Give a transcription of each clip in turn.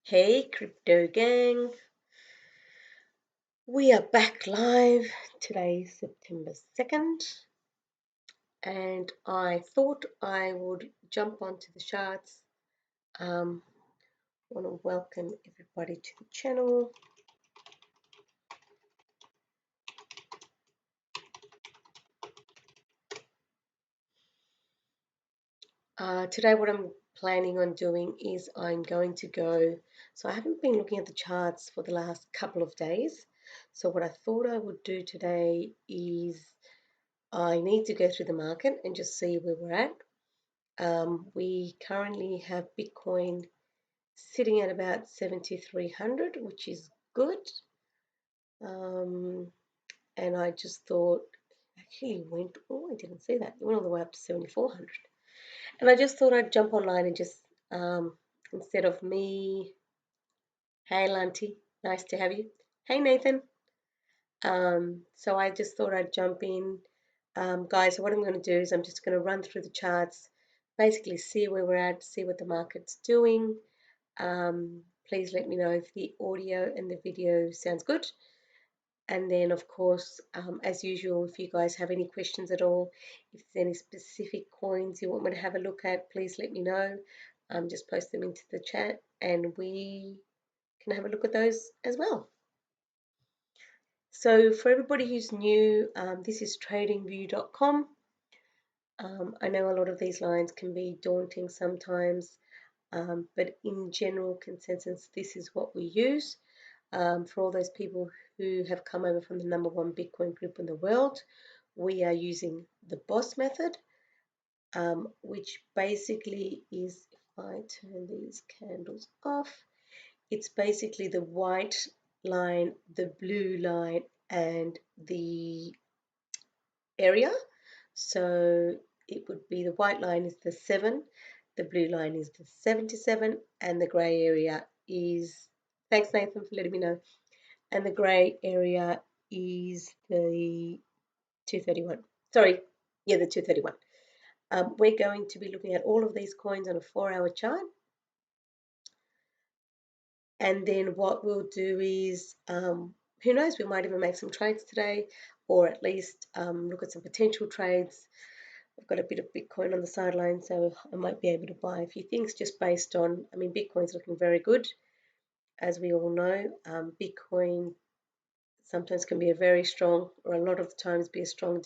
Hey crypto gang, we are back live. Today is September 2nd, and I thought I would jump onto the charts. Want to welcome everybody to the channel. Today what I'm planning on doing is I'm going to go, so I haven't been looking at the charts for the last couple of days. So what I thought I would do today is I need to go through the market and just see where we're at. We currently have Bitcoin sitting at about 7,300, which is good. And I just thought, actually went, oh, I didn't see that. It went all the way up to 7,400. And I just thought I'd jump online and just, instead of me, hey, Lanty, nice to have you. Hey, Nathan. So I just thought I'd jump in. Guys, so what I'm going to do is I'm just going to run through the charts, basically see where we're at, see what the market's doing. Please let me know if the audio and the video sounds good. And then, of course, as usual, if you guys have any questions at all, if there's any specific coins you want me to have a look at, please let me know. Just post them into the chat and we can have a look at those as well. So for everybody who's new, this is tradingview.com. I know a lot of these lines can be daunting sometimes, but in general consensus, this is what we use. For all those people who have come over from the #1 Bitcoin group in the world, we are using the BOSS method, which basically is, if I turn these candles off, it's basically the white line, the blue line, and the area. So it would be the white line is the 7, the blue line is the 77, and the grey area is, thanks Nathan for letting me know, and the grey area is the 231. Sorry, yeah, the 231. We're going to be looking at all of these coins on a 4-hour chart. And then what we'll do is, who knows, we might even make some trades today, or at least look at some potential trades. I've got a bit of Bitcoin on the sideline, so I might be able to buy a few things just based on, I mean, Bitcoin's looking very good. As we all know, Bitcoin sometimes can be a very strong, or a lot of times be a strong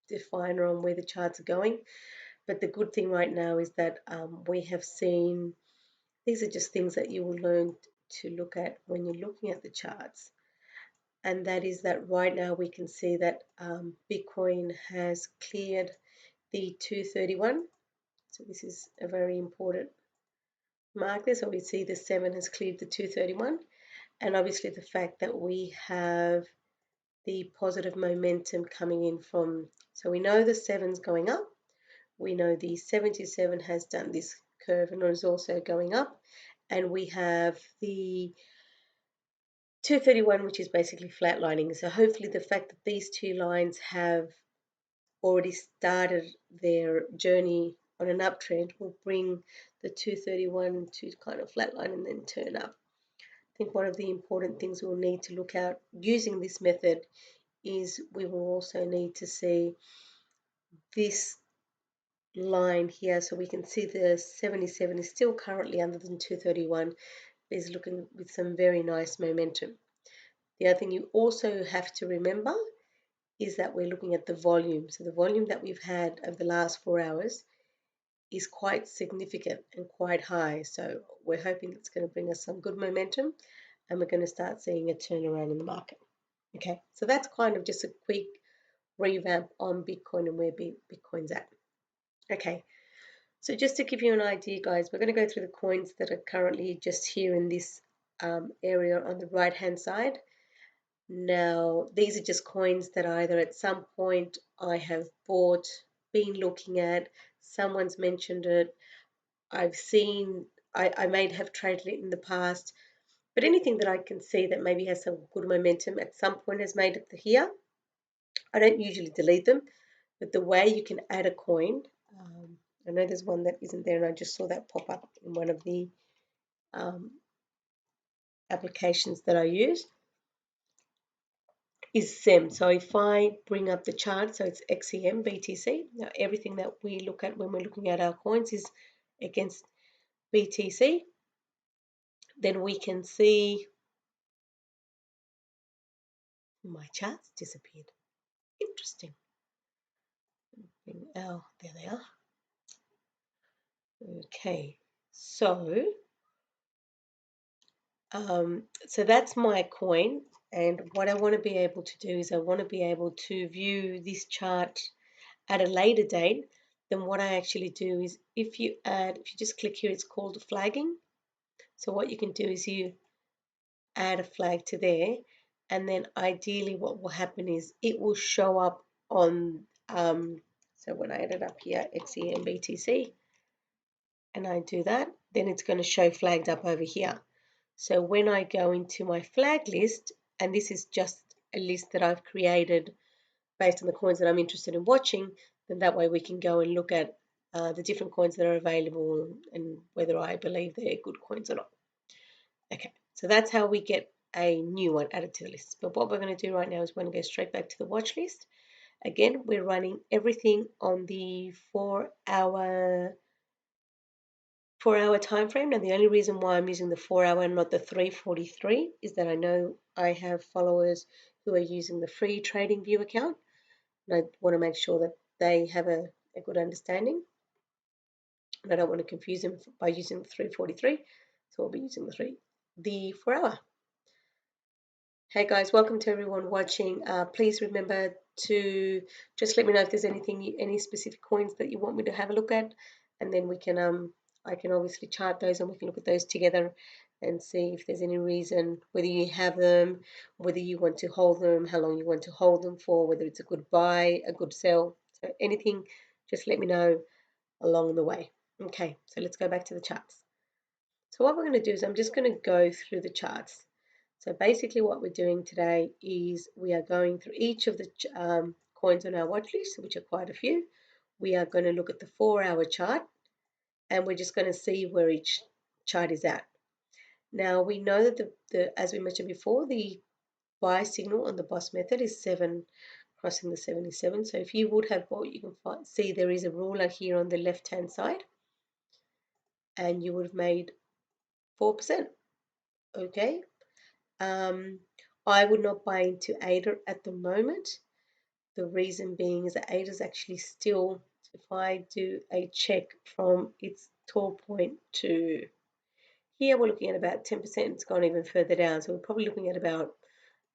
definer on where the charts are going. But the good thing right now is that we have seen, these are just things that you will learn to look at when you're looking at the charts. And that is that right now we can see that Bitcoin has cleared the 231. So this is a very important marker. So we see the 7 has cleared the 231. And obviously the fact that we have the positive momentum coming in from, so we know the 7's going up. We know the 77 has done this curve and is also going up. And we have the 231, which is basically flatlining. So hopefully the fact that these two lines have already started their journey on an uptrend will bring the 231 to kind of flatline and then turn up. I think one of the important things we'll need to look at using this method is we will also need to see this line here, so we can see the 77 is still currently under the 231, is looking with some very nice momentum. The other thing you also have to remember is that we're looking at the volume. So the volume that we've had over the last 4 hours is quite significant and quite high. So we're hoping it's going to bring us some good momentum and we're going to start seeing a turnaround in the market. Okay, so that's kind of just a quick revamp on Bitcoin and where Bitcoin's at. Okay, so just to give you an idea, guys, we're going to go through the coins that are currently just here in this area on the right hand side. Now, these are just coins that either at some point I have bought, been looking at, someone's mentioned it, I've seen, I may have traded it in the past, but anything that I can see that maybe has some good momentum at some point has made it here. I don't usually delete them, but the way you can add a coin, I know there's one that isn't there and I just saw that pop up in one of the applications that I use is SEM. So if I bring up the chart, so it's XEM, BTC. Now everything that we look at when we're looking at our coins is against BTC. Then we can see my charts disappeared. Interesting. Oh, there they are. Okay, so that's my coin, and what I want to be able to do is I want to be able to view this chart at a later date. Then what I actually do is if you just click here, it's called flagging. So what you can do is you add a flag to there, and then ideally what will happen is it will show up on so when I add it up here, XEM BTC, and I do that, then it's going to show flagged up over here. So when I go into my flag list, and this is just a list that I've created based on the coins that I'm interested in watching, then that way we can go and look at the different coins that are available and whether I believe they're good coins or not. Okay, so that's how we get a new one added to the list. But what we're going to do right now is we're going to go straight back to the watch list. Again, we're running everything on the 4-hour time frame. Now, the only reason why I'm using the 4-hour and not the 343 is that I know I have followers who are using the free trading view account, and I want to make sure that they have a good understanding, and I don't want to confuse them by using the 343, so I'll be using the 4-hour. Hey guys, welcome to everyone watching. Please remember to just let me know if there's any specific coins that you want me to have a look at, and then we can I can obviously chart those and we can look at those together and see if there's any reason, whether you have them, whether you want to hold them, how long you want to hold them for, whether it's a good buy, a good sell. So anything, just let me know along the way. Okay, so let's go back to the charts. So what we're going to do is I'm just going to go through the charts. So basically what we're doing today is we are going through each of the coins on our watch list, which are quite a few. We are going to look at the 4-hour chart, and we're just going to see where each chart is at. Now we know that as we mentioned before, the buy signal on the boss method is 7 crossing the 77. So if you would have bought, you can see there is a ruler here on the left hand side, and you would have made 4%. Okay. I would not buy into ADA at the moment. The reason being is that ADA is actually still, if I do a check from its top point to here, we're looking at about 10%. It's gone even further down. So we're probably looking at about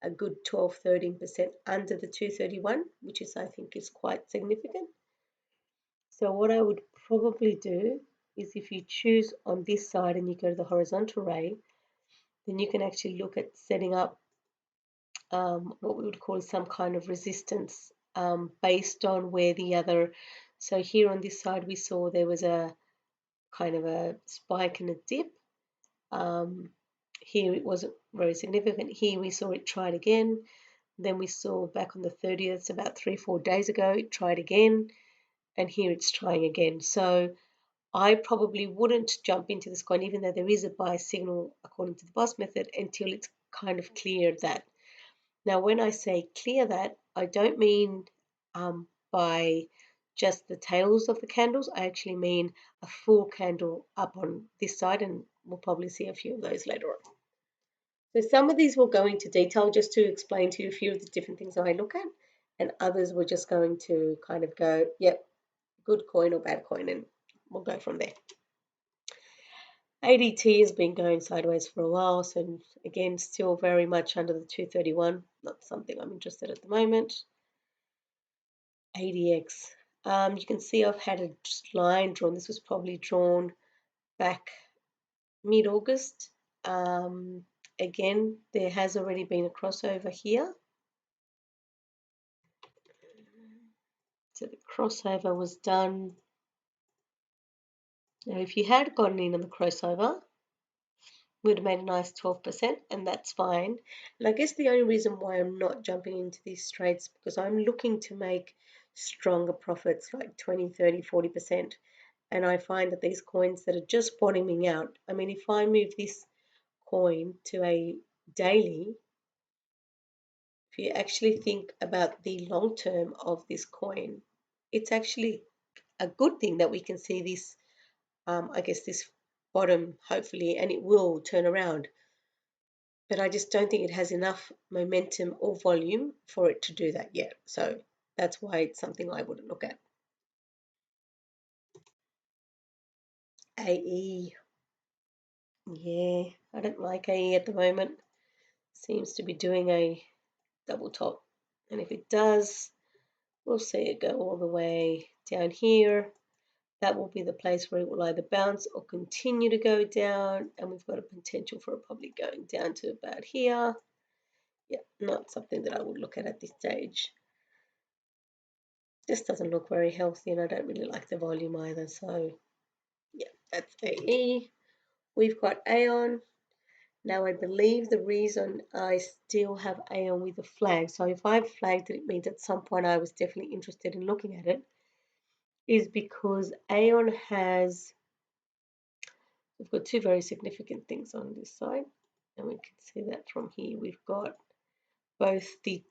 a good 12-13% under the 231, which is, I think, is quite significant. So what I would probably do is if you choose on this side and you go to the horizontal ray, then you can actually look at setting up what we would call some kind of resistance based on where the other, so here on this side we saw there was a kind of a spike and a dip. Here it wasn't very significant. Here we saw it tried again. Then we saw back on the 30th, about 3-4 days ago, it tried again, and here it's trying again. So I probably wouldn't jump into this coin, even though there is a buy signal according to the boss method, until it's kind of cleared that. Now, when I say clear that, I don't mean by just the tails of the candles. I actually mean a full candle up on this side, and we'll probably see a few of those later on. So some of these will go into detail just to explain to you a few of the different things I look at, and others we're just going to kind of go, yep, good coin or bad coin, and we'll go from there. ADT has been going sideways for a while, so again, still very much under the 231, not something I'm interested at the moment. ADX, you can see I've had a line drawn. This was probably drawn back mid-August. Again, there has already been a crossover here. So the crossover was done. Now, if you had gotten in on the crossover, we'd have made a nice 12%, and that's fine. And I guess the only reason why I'm not jumping into these trades because I'm looking to make stronger profits, like 20, 30, 40%. And I find that these coins that are just bottoming out, I mean, if I move this coin to a daily, if you actually think about the long term of this coin, it's actually a good thing that we can see this, I guess, this bottom, hopefully, and it will turn around. But I just don't think it has enough momentum or volume for it to do that yet. So that's why it's something I wouldn't look at. AE. Yeah, I don't like AE at the moment. Seems to be doing a double top. And if it does, we'll see it go all the way down here. That will be the place where it will either bounce or continue to go down. And we've got a potential for it probably going down to about here. Yeah, not something that I would look at this stage. This doesn't look very healthy, and I don't really like the volume either. So yeah, that's AE. We've got Aeon. Now I believe the reason I still have Aeon with a flag, so if I've flagged it, it means at some point I was definitely interested in looking at it, is because Aeon has, we've got two very significant things on this side, and we can see that from here. We've got both the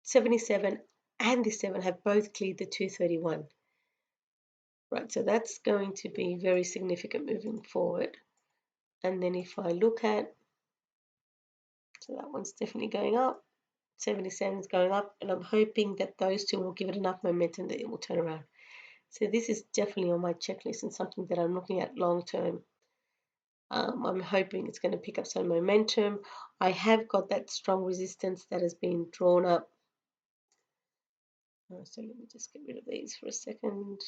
77 and the 7 have both cleared the 231. Right, so that's going to be very significant moving forward. And then if I look at, so that one's definitely going up, 77 is going up, and I'm hoping that those two will give it enough momentum that it will turn around. So this is definitely on my checklist and something that I'm looking at long term. I'm hoping it's going to pick up some momentum. I have got that strong resistance that has been drawn up. So let me just get rid of these for a second.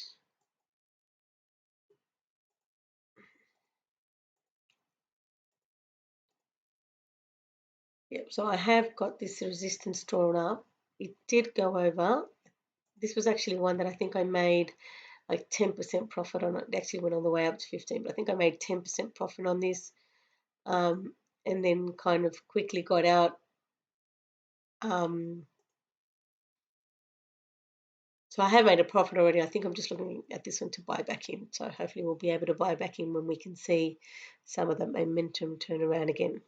Yep, so I have got this resistance drawn up. It did go over. This was actually one that I think I made like 10% profit on it. It actually went all the way up to 15, but I think I made 10% profit on this, and then kind of quickly got out. So I have made a profit already. I think I'm just looking at this one to buy back in. So hopefully we'll be able to buy back in when we can see some of the momentum turn around again.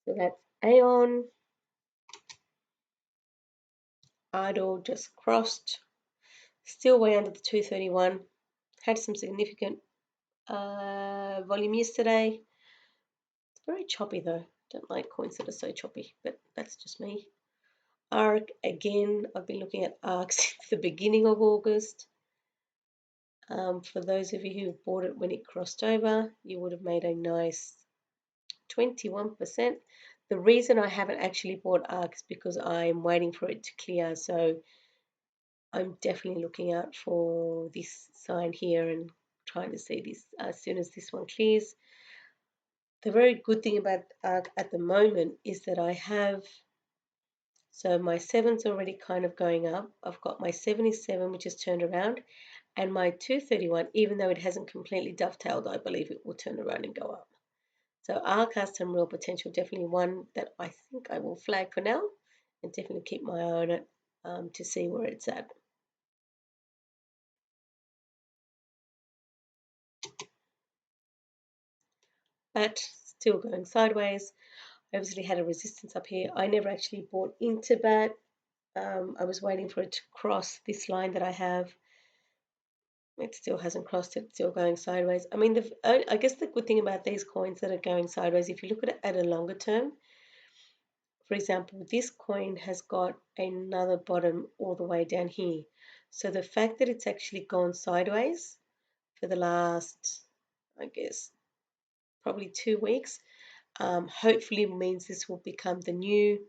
So that's Aeon. Idle just crossed. Still way under the 231. Had some significant volume yesterday. It's very choppy though. Don't like coins that are so choppy, but that's just me. ARC, again, I've been looking at ARC since the beginning of August. For those of you who bought it when it crossed over, you would have made a nice 21%. The reason I haven't actually bought ARC is because I'm waiting for it to clear. So I'm definitely looking out for this sign here and trying to see this as soon as this one clears. The very good thing about ARC at the moment is that I have, so my 7's already kind of going up. I've got my 77, which has turned around, and my 231, even though it hasn't completely dovetailed, I believe it will turn around and go up. So ARC has some real potential, definitely one that I think I will flag for now and definitely keep my eye on it to see where it's at. But still going sideways. I obviously had a resistance up here. I never actually bought into BAT. I was waiting for it to cross this line that I have. It still hasn't crossed it, still going sideways. I mean, I guess the good thing about these coins that are going sideways, if you look at it at a longer term, for example, this coin has got another bottom all the way down here. So the fact that it's actually gone sideways for the last, I guess, probably 2 weeks, hopefully means this will become the new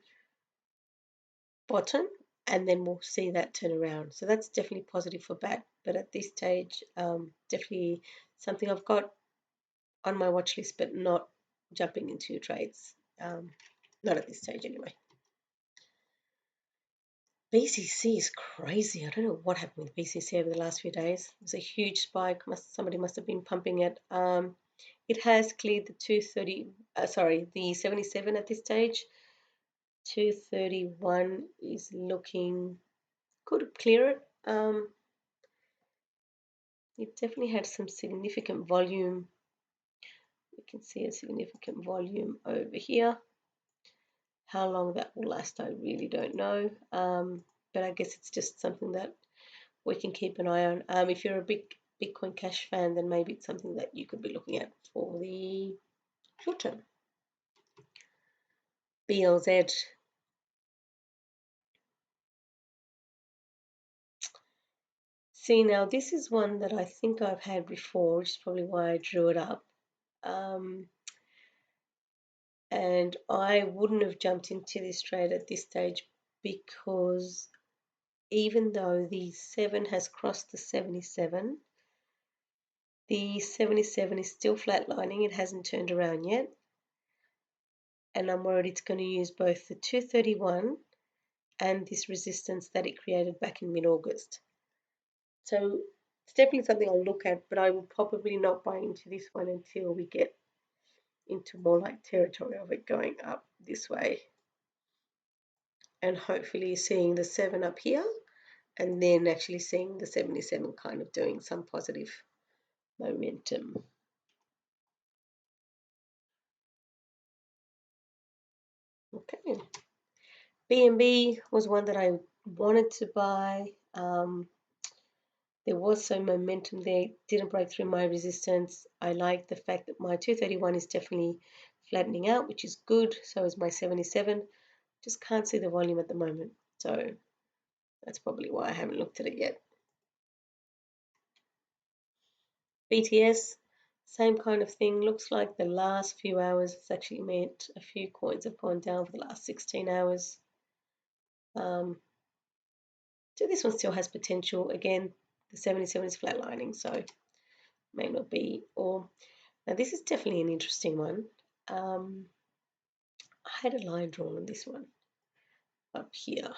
bottom, and then we'll see that turn around. So that's definitely positive for BAT. But at this stage, definitely something I've got on my watch list, but not jumping into trades. Not at this stage anyway. BCC is crazy. I don't know what happened with BCC over the last few days. It was a huge spike. Somebody must have been pumping it. It has cleared the 230. The 77 at this stage. 231 is looking, could clear it. It definitely had some significant volume We can see a significant volume over here. How long that will last, I really don't know. But I guess it's just something that we can keep an eye on. If you're a big Bitcoin Cash fan, then maybe it's something that you could be looking at for the short term. BLZ. See, now this is one that I think I've had before, which is probably why I drew it up. And I wouldn't have jumped into this trade at this stage because even though the 7 has crossed the 77, the 77 is still flatlining. It hasn't turned around yet. And I'm worried it's going to use both the 231 and this resistance that it created back in mid-August. So it's definitely something I'll look at, but I will probably not buy into this one until we get into more like territory of it going up this way. And hopefully seeing the 7 up here and then actually seeing the 77 kind of doing some positive momentum. Okay. BNB was one that I wanted to buy. There was some momentum there, didn't break through my resistance. I like the fact that my 231 is definitely flattening out, which is good. So is my 77. Just can't see the volume at the moment. So that's probably why I haven't looked at it yet. BTS, same kind of thing. Looks like the last few hours it's actually meant a few coins have gone down for the last 16 hours. So this one still has potential. Again, the 77 is flatlining, so may not be all. Now this is definitely an interesting one. I had a line drawn on this one up here.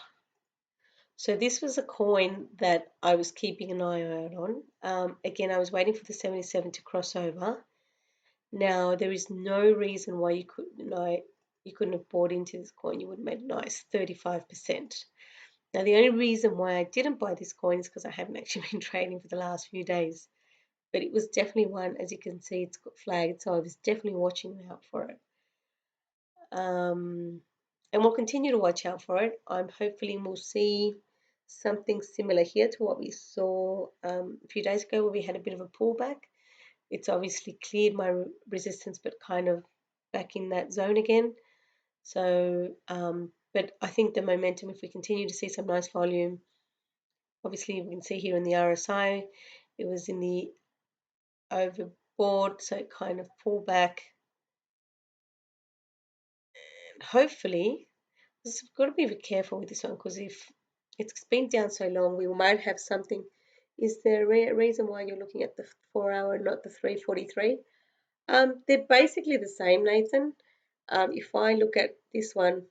So this was a coin that I was keeping an eye out on. Again, I was waiting for the 77 to cross over. Now there is no reason why you couldn't have bought into this coin. You would have made a nice 35%. Now the only reason why I didn't buy this coin is because I haven't actually been trading for the last few days. But it was definitely one, as you can see, it's got flagged, so I was definitely watching out for it. And we'll continue to watch out for it. I'm hopefully we'll see something similar here to what we saw a few days ago where we had a bit of a pullback. It's obviously cleared my resistance, but kind of back in that zone again. So, but I think the momentum, if we continue to see some nice volume, obviously we can see here in the RSI, it was in the overbought, so it kind of pulled back. And hopefully, we've got to be careful with this one because if it's been down so long, we might have something. Is there a reason why you're looking at the 4 hour and not the 343? They're basically the same, Nathan. If I look at this one,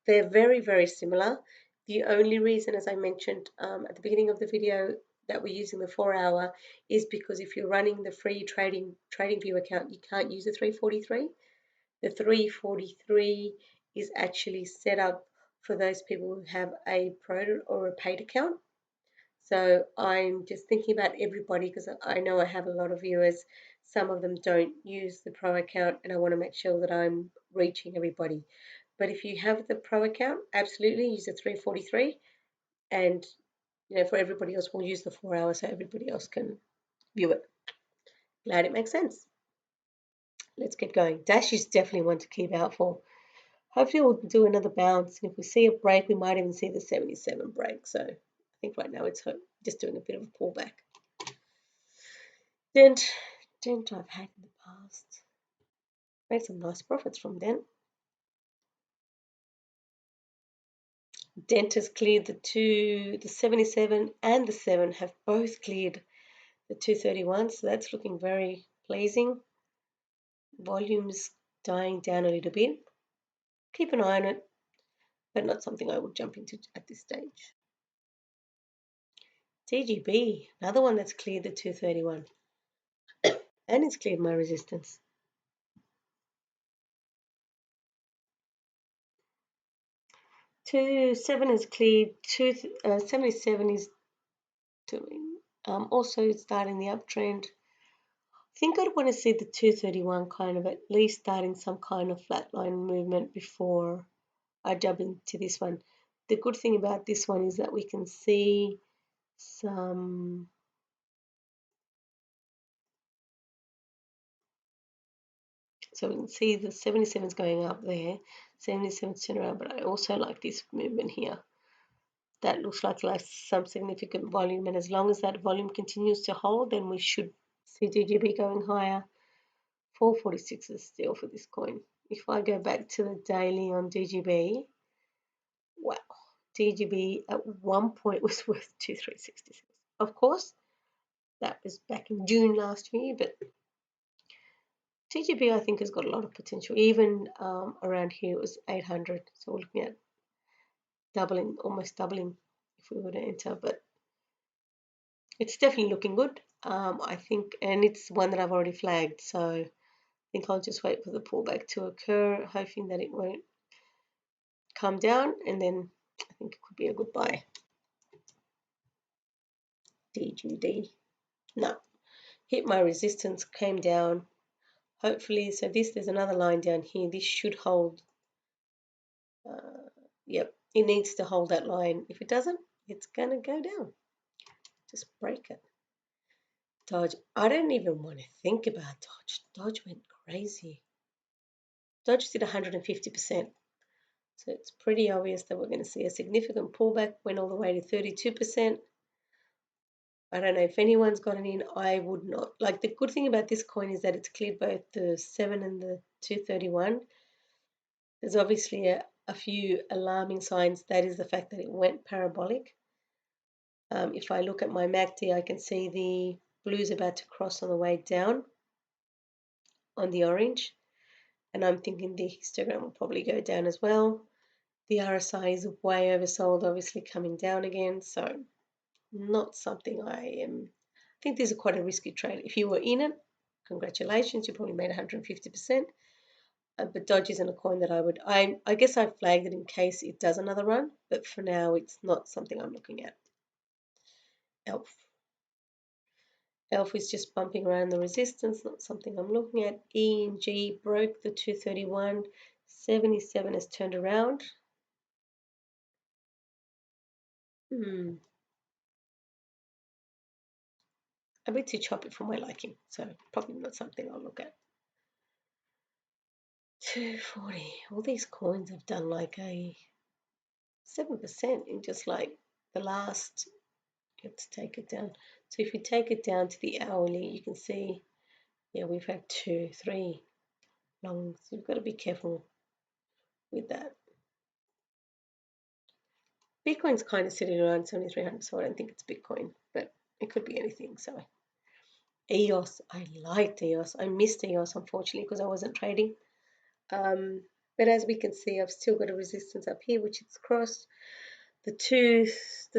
they're very, very similar. The only reason, as I mentioned at the beginning of the video, that we're using the 4 hour is because if you're running the free TradingView account, you can't use the 343. The 343 is actually set up for those people who have a pro or a paid account. So I'm just thinking about everybody because I know I have a lot of viewers. Some of them don't use the pro account and I want to make sure that I'm reaching everybody. But if you have the pro account, absolutely use the 343. And for everybody else, we'll use the 4 hours so everybody else can view it. Glad it makes sense. Let's get going. Dash is definitely one to keep out for. Hopefully we'll do another bounce. And if we see a break, we might even see the 77 break. So I think right now it's just doing a bit of a pullback. Dent I've had in the past. Made some nice profits from Dent. Dent has cleared the 77 and the 7 have both cleared the 231. So that's looking very pleasing. Volume's dying down a little bit. Keep an eye on it, but not something I would jump into at this stage. TGB, another one that's cleared the 231. And it's cleared my resistance. Two 7 is cleared. 77 is doing also starting the uptrend. think I'd want to see the 231 kind of at least starting some kind of flatline movement before I jump into this one. The good thing about this one is that we can see some so we can see the 77 is going up there, 77's turn around, but I also like this movement here. That looks like some significant volume, and as long as that volume continues to hold, then we should see DGB going higher. 446 is still for this coin. If I go back to the daily on DGB, wow, DGB at one point was worth 2366. Of course, that was back in June last year, but DGB I think has got a lot of potential. Even around here it was 800, so we're looking at doubling, almost doubling if we were to enter, but it's definitely looking good. I think, and it's one that I've already flagged, so I think I'll just wait for the pullback to occur, hoping that it won't come down, and then I think it could be a good buy. DGD, no, hit my resistance, came down. Hopefully, so there's another line down here. This should hold. Yep, it needs to hold that line. If it doesn't, it's gonna go down. Just break it. Dodge, I don't even want to think about Dodge. Dodge went crazy. Dodge did 150%. So it's pretty obvious that we're going to see a significant pullback, went all the way to 32%. I don't know if anyone's gotten in. I would not. Like, the good thing about this coin is that it's cleared both the 7 and the 231. There's obviously a few alarming signs. That is the fact that it went parabolic. If I look at my MACD, I can see the blue's about to cross on the way down on the orange. And I'm thinking the histogram will probably go down as well. The RSI is way oversold, obviously coming down again. So not something I think this is quite a risky trade. If you were in it, congratulations, you probably made 150%. But Dodge isn't a coin that I guess I flagged it in case it does another run, but for now it's not something I'm looking at. ELF. ELF is just bumping around the resistance, not something I'm looking at. ENG broke the 231, 77 has turned around. A bit too choppy for my liking, so probably not something I'll look at. 240. All these coins have done like a 7% in just like the last. Let's take it down. So if you take it down to the hourly, you can see, yeah, we've had 2, 3 longs. You've got to be careful with that. Bitcoin's kind of sitting around 7,300, so I don't think it's Bitcoin, but it could be anything. So EOS, I liked EOS. I missed EOS, unfortunately, because I wasn't trading. But as we can see, I've still got a resistance up here, which it's crossed. The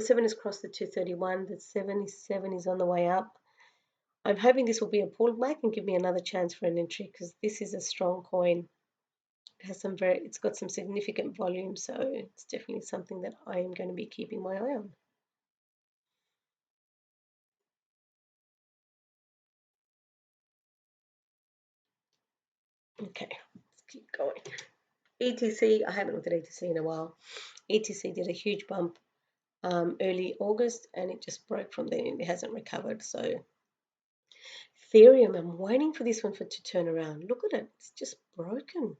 7 has crossed the 231. The 77 is on the way up. I'm hoping this will be a pullback and give me another chance for an entry, because this is a strong coin. It has it's got some significant volume, so it's definitely something that I am going to be keeping my eye on. Okay, let's keep going. ETC, I haven't looked at ETC in a while. ETC did a huge bump early August, and it just broke from there and it hasn't recovered. So Ethereum, I'm waiting for this one to turn around. Look at it, it's just broken.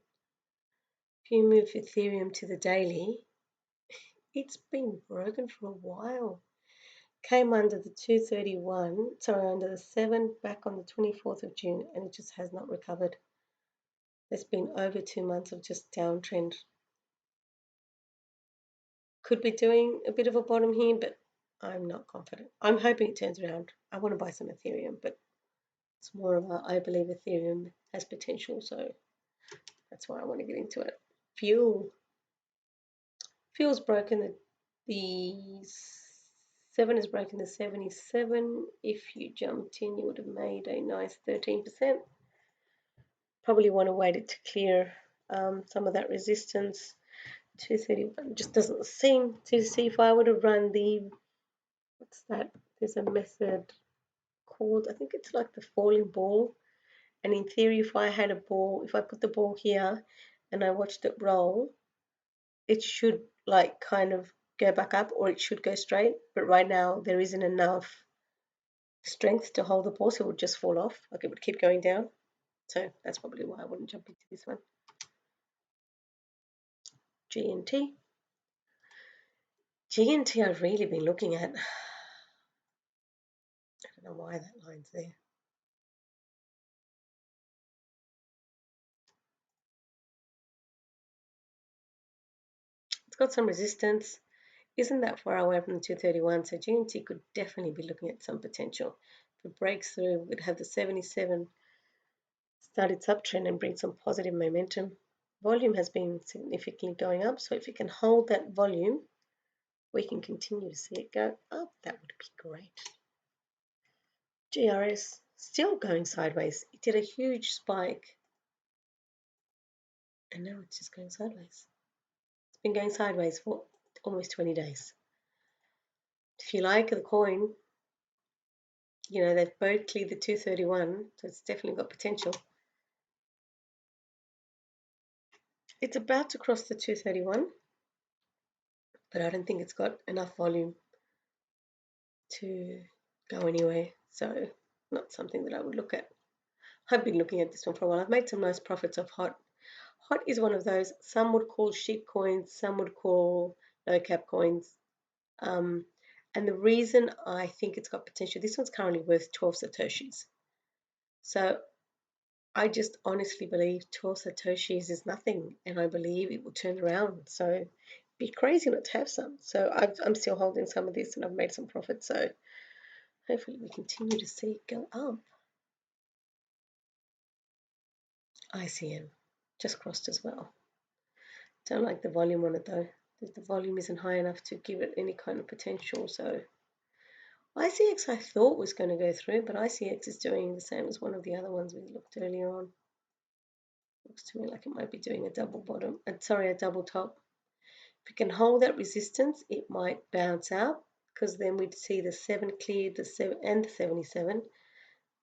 If you move Ethereum to the daily, it's been broken for a while. Came under the 231, sorry, under the 7 back on the 24th of June, and it just has not recovered. There's been over 2 months of just downtrend. Could be doing a bit of a bottom here, but I'm not confident. I'm hoping it turns around. I want to buy some Ethereum, but it's more of a, I believe Ethereum has potential, so that's why I want to get into it. Fuel's broken the 7 has broken the 77. If you jumped in, you would have made a nice 13%. Probably want to wait it to clear some of that resistance. 231 just doesn't seem to see. If I were to run the, what's that? There's a method called, I think it's like the falling ball. And in theory, if I had a ball, if I put the ball here and I watched it roll, it should like kind of go back up, or it should go straight. But right now there isn't enough strength to hold the ball, so it would just fall off. Like it would keep going down. So that's probably why I wouldn't jump into this one. GNT. GNT I've really been looking at. I don't know why that line's there. It's got some resistance. Isn't that far away from the 231, so GNT could definitely be looking at some potential. If it breaks through, we'd have the 77 start its uptrend and bring some positive momentum. Volume has been significantly going up, so if it can hold that volume, we can continue to see it go up. That would be great. GRS still going sideways. It did a huge spike and now it's just going sideways. It's been going sideways for almost 20 days. If you like the coin, you know, they've both cleared the 231, so it's definitely got potential. It's about to cross the 231, but I don't think it's got enough volume to go anywhere, so not something that I would look at. I've been looking at this one for a while. I've made some nice profits off HOT. HOT is one of those, some would call sheep coins, some would call no cap coins. And the reason I think it's got potential, this one's currently worth 12 Satoshis. So I just honestly believe 12 Satoshis is nothing, and I believe it will turn around. So it'd be crazy not to have some. So I'm still holding some of this and I've made some profit. So hopefully we continue to see it go up. ICM just crossed as well. Don't like the volume on it though. The volume isn't high enough to give it any kind of potential. So ICX I thought was going to go through, but ICX is doing the same as one of the other ones we looked earlier on. Looks to me like it might be doing a double bottom, a double top. If it can hold that resistance, it might bounce out, because then we'd see the 7 cleared, the 7 and the 77,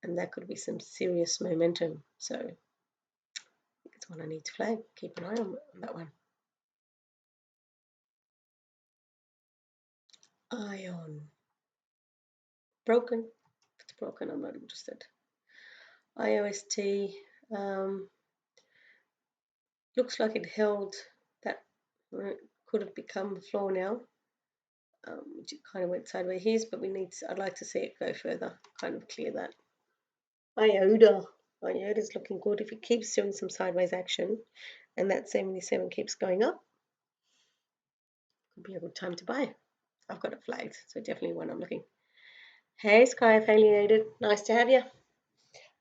and that could be some serious momentum. So I think it's one I need to flag. Keep an eye on that one. Ion. Broken. If it's broken, I'm not interested. IOST. Looks like it held that. Could have become a floor now. Which it kind of went sideways here, but I'd like to see it go further, kind of clear that. Iota's looking good. If it keeps doing some sideways action and that 77 keeps going up, could be a good time to buy. I've got it flagged, so definitely one I'm looking. Hey, Sky Affiliated, nice to have you.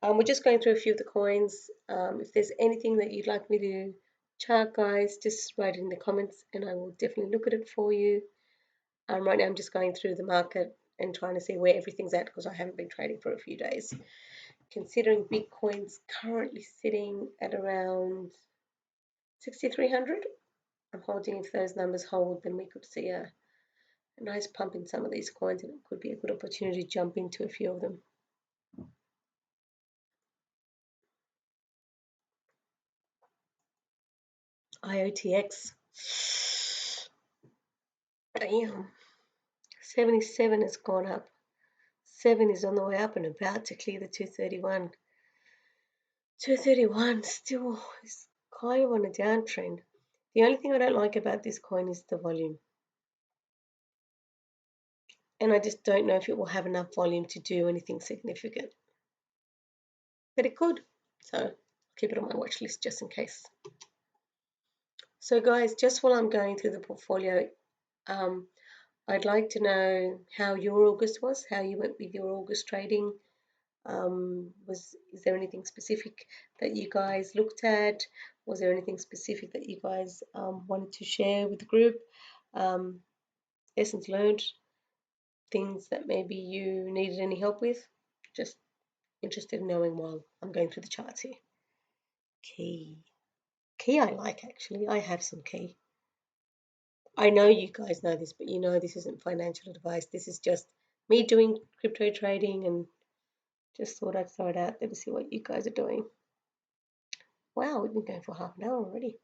We're just going through a few of the coins. If there's anything that you'd like me to chart, guys, just write it in the comments and I will definitely look at it for you. Right now I'm just going through the market and trying to see where everything's at, because I haven't been trading for a few days. Considering Bitcoin's currently sitting at around 6,300, I'm holding. If those numbers hold, then we could see a nice pump in some of these coins, and it could be a good opportunity to jump into a few of them. IOTX. Damn. 77 has gone up. 7 is on the way up and about to clear the 231. 231 still is kind of on a downtrend. The only thing I don't like about this coin is the volume. And I just don't know if it will have enough volume to do anything significant. But it could. So I'll keep it on my watch list just in case. So guys, just while I'm going through the portfolio, I'd like to know how your August was, how you went with your August trading. Is there anything specific that you guys looked at? Was there anything specific that you guys wanted to share with the group? Lessons learned, things that maybe you needed any help with? Just interested in knowing while I'm going through the charts here. Key I like, actually. I have some key. I know you guys know this, but you know this isn't financial advice. This is just me doing crypto trading and Just thought I'd throw it out there to see what you guys are doing. Wow, we've been going for half an hour already.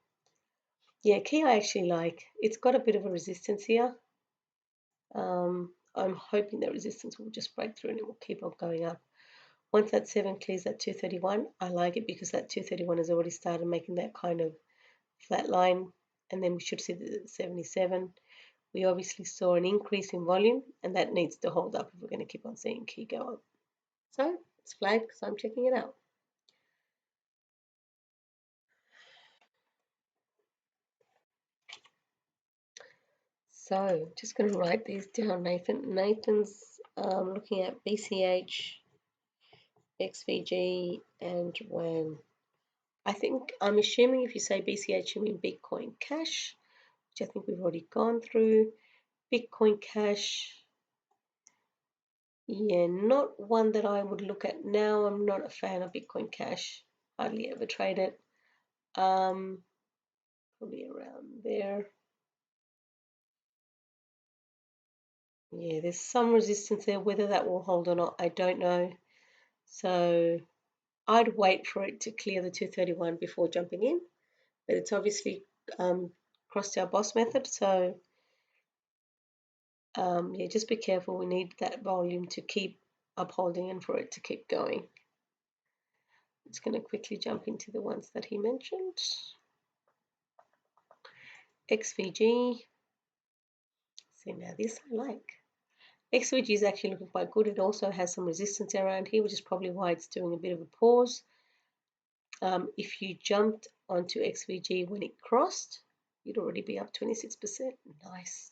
Yeah, key I actually like. It's got a bit of a resistance here. I'm hoping that resistance will just break through and it will keep on going up. Once that 7 clears that 231, I like it because that 231 has already started making that kind of flat line, and then we should see the 77. We obviously saw an increase in volume, and that needs to hold up if we're going to keep on seeing key go up. So it's flagged because I'm checking it out. So just going to write these down, Nathan. Nathan's looking at BCH, XVG, and WAN. I'm assuming if you say BCH, you mean Bitcoin Cash, which I think we've already gone through. Bitcoin Cash, yeah, not one that I would look at now. I'm not a fan of Bitcoin Cash. Hardly ever trade it. Probably around there. Yeah, there's some resistance there. Whether that will hold or not, I don't know. So I'd wait for it to clear the 231 before jumping in. But it's obviously crossed our boss method. So yeah, just be careful. We need that volume to keep upholding and for it to keep going. I'm just going to quickly jump into the ones that he mentioned. XVG. See, now this I like. XVG is actually looking quite good. It also has some resistance around here, which is probably why it's doing a bit of a pause. If you jumped onto XVG when it crossed, you'd already be up 26%. Nice.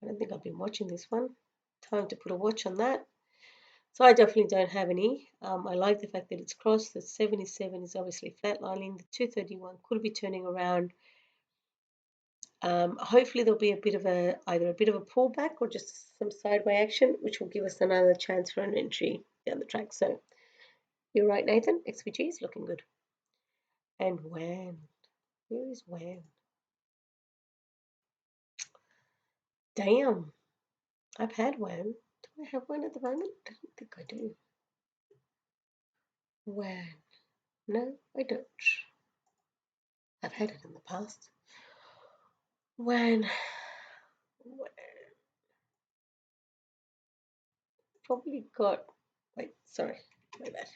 I don't think I've been watching this one. Time to put a watch on that. So I definitely don't have any. I like the fact that it's crossed. The 77 is obviously flatlining. The 231 could be turning around. Hopefully there'll be either a bit of a pullback or just some sideways action, which will give us another chance for an entry down the track. So you're right, Nathan. XVG is looking good. And WAN. Where is WAN? Damn. I've had WAN. Do I have WAN at the moment? I don't think I do. WAN. No, I don't. I've had it in the past. WAN. Probably got. Wait, sorry. My bad.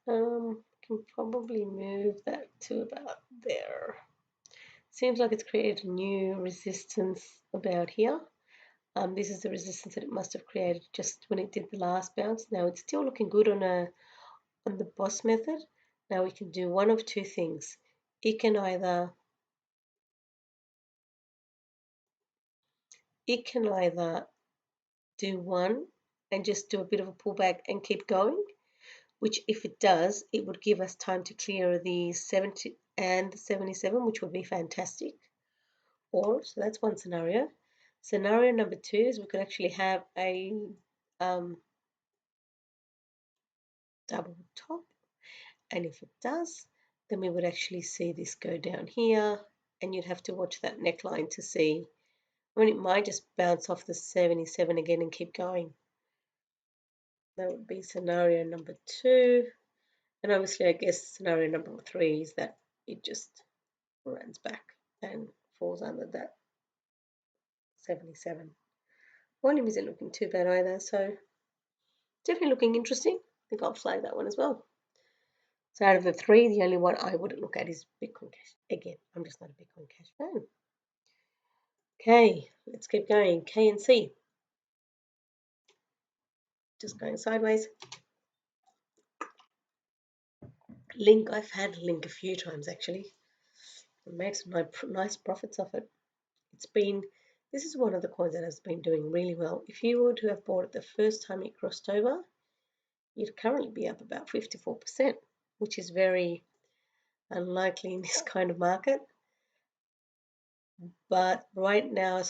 Can probably move that to about there. Seems like it's created a new resistance about here. This is the resistance that it must have created just when it did the last bounce. Now it's still looking good on the boss method. Now we can do one of two things. It can either do one and just do a bit of a pullback and keep going, which if it does, it would give us time to clear the 70 and the 77, which would be fantastic. Or, so that's one scenario. Scenario number two is we could actually have a double top, and if it does, then we would actually see this go down here, and you'd have to watch that neckline to see. I mean, it might just bounce off the 77 again and keep going. That would be scenario number two. And obviously, I guess scenario number three is that it just runs back and falls under that 77. Volume isn't looking too bad either, so definitely looking interesting. I think I'll flag that one as well. So out of the three, the only one I wouldn't look at is Bitcoin Cash. Again, I'm just not a Bitcoin Cash fan. Okay, let's keep going. KNC. Just going sideways. Link, I've had Link a few times actually. I made some nice profits off it. This is one of the coins that has been doing really well. If you were to have bought it the first time it crossed over, you'd currently be up about 54%, which is very unlikely in this kind of market. But right now,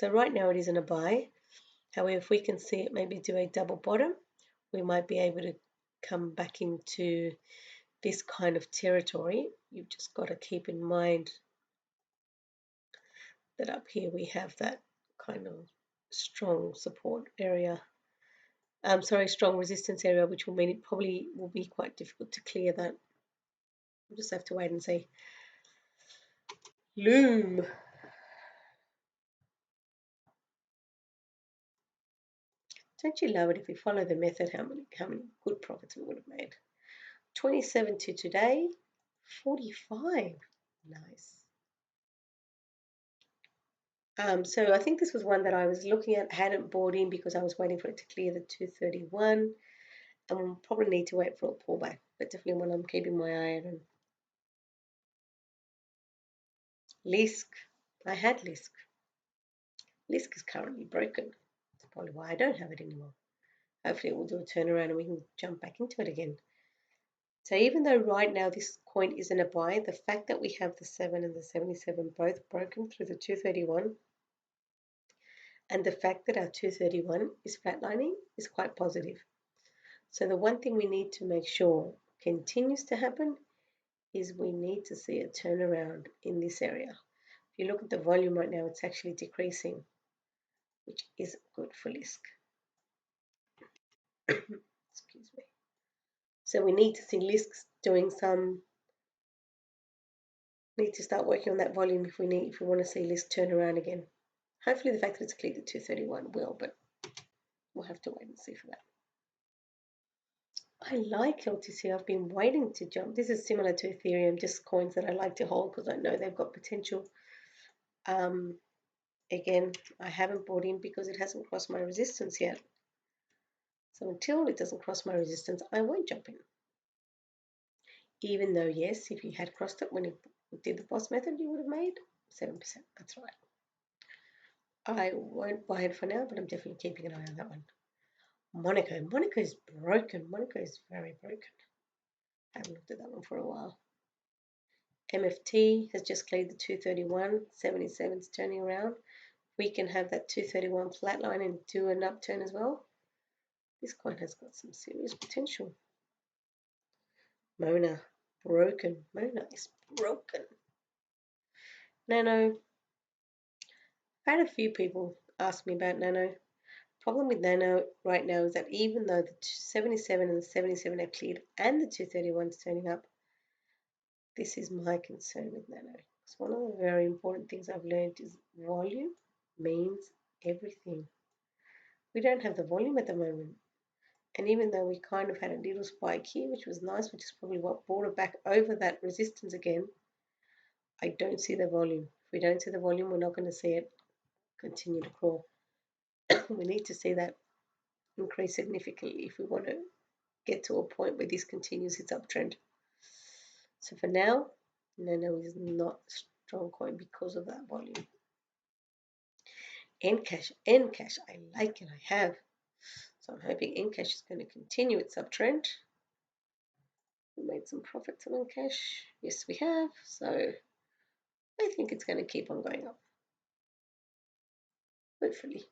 right now it is in a buy. However, if we can see it maybe do a double bottom, we might be able to come back into this kind of territory. You've just got to keep in mind that up here we have that kind of strong support area. sorry, strong resistance area, which will mean it probably will be quite difficult to clear that. We'll just have to wait and see. Loom. Don't you love it if we follow the method, how many good profits we would have made? 27 to today, 45. Nice. So I think this was one that I was looking at, hadn't bought in because I was waiting for it to clear the 231, and we'll probably need to wait for a pullback, but definitely one I'm keeping my eye on. Lisk. I had Lisk. Lisk is currently broken. That's probably why I don't have it anymore. Hopefully it will do a turnaround and we can jump back into it again. So even though right now this coin isn't a buy, the fact that we have the 7 and the 77 both broken through the 231, and the fact that our 231 is flatlining is quite positive. So the one thing we need to make sure continues to happen is we need to see a turnaround in this area. If you look at the volume right now, it's actually decreasing, which is good for Lisk. Excuse me. So we need to see Lisk doing need to start working on that volume if we want to see Lisk turn around again. Hopefully the fact that it's cleared the 231 will, but we'll have to wait and see for that. I like LTC. I've been waiting to jump. This is similar to Ethereum, just coins that I like to hold because I know they've got potential. Again, I haven't bought in because it hasn't crossed my resistance yet. So until it doesn't cross my resistance, I won't jump in. Even though, yes, if you had crossed it when it did the boss method, you would have made 7%. That's right. I won't buy it for now, but I'm definitely keeping an eye on that one. Monaco. Monaco is broken. Monaco is very broken. I haven't looked at that one for a while. MFT has just cleared the 231. 77 is turning around. We can have that 231 flatline and do an upturn as well. This coin has got some serious potential. Mona, broken. Mona is broken. Nano. I had a few people ask me about Nano. Problem with Nano right now is that even though the 77 and the 77 are cleared and the 231 is turning up, this is my concern with Nano. So one of the very important things I've learned is volume means everything. We don't have the volume at the moment. And even though we kind of had a little spike here, which was nice, which is probably what brought it back over that resistance again, I don't see the volume. If we don't see the volume, we're not going to see it continue to crawl. We need to see that increase significantly if we want to get to a point where this continues its uptrend. So for now, Nano is not a strong coin because of that volume. NCASH, I like it, I have. So I'm hoping NCASH is going to continue its uptrend. We made some profits on NCASH. Yes, we have. So I think it's going to keep on going up. Hopefully.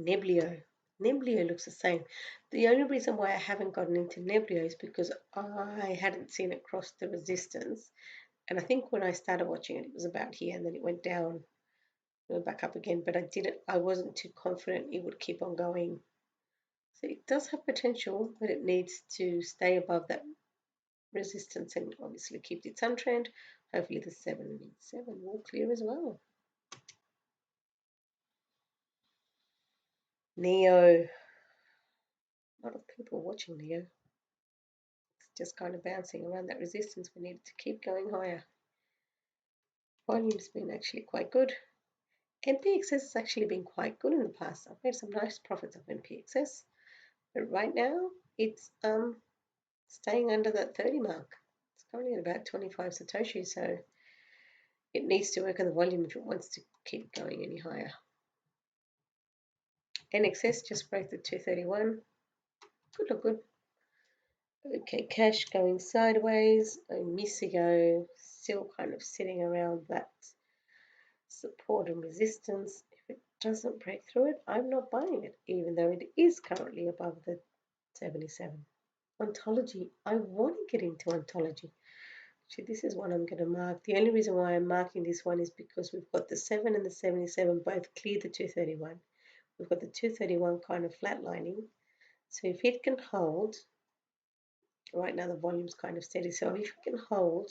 Neblio. Neblio looks the same. The only reason why I haven't gotten into Neblio is because I hadn't seen it cross the resistance. And I think when I started watching it, it was about here and then it went down, went back up again. But I wasn't too confident it would keep on going. So it does have potential, but it needs to stay above that resistance and obviously keep its uptrend. Hopefully the 77 will clear as well. Neo. A lot of people watching Neo. It's just kind of bouncing around that resistance. We need to keep going higher. Volume's been actually quite good. NPXS has actually been quite good in the past. I've made some nice profits of NPXS. But right now, it's staying under that 30 mark. It's currently at about 25 Satoshi, so it needs to work on the volume if it wants to keep going any higher. NXS just broke the 231. Good, look good. Okay, cash going sideways. Misigo still kind of sitting around that support and resistance. If it doesn't break through it, I'm not buying it, even though it is currently above the 77. Ontology. I want to get into Ontology. Actually, this is one I'm going to mark. The only reason why I'm marking this one is because we've got the 7 and the 77 both clear the 231. We've got the 231 kind of flatlining. So if it can hold, right now the volume's kind of steady. So if it can hold,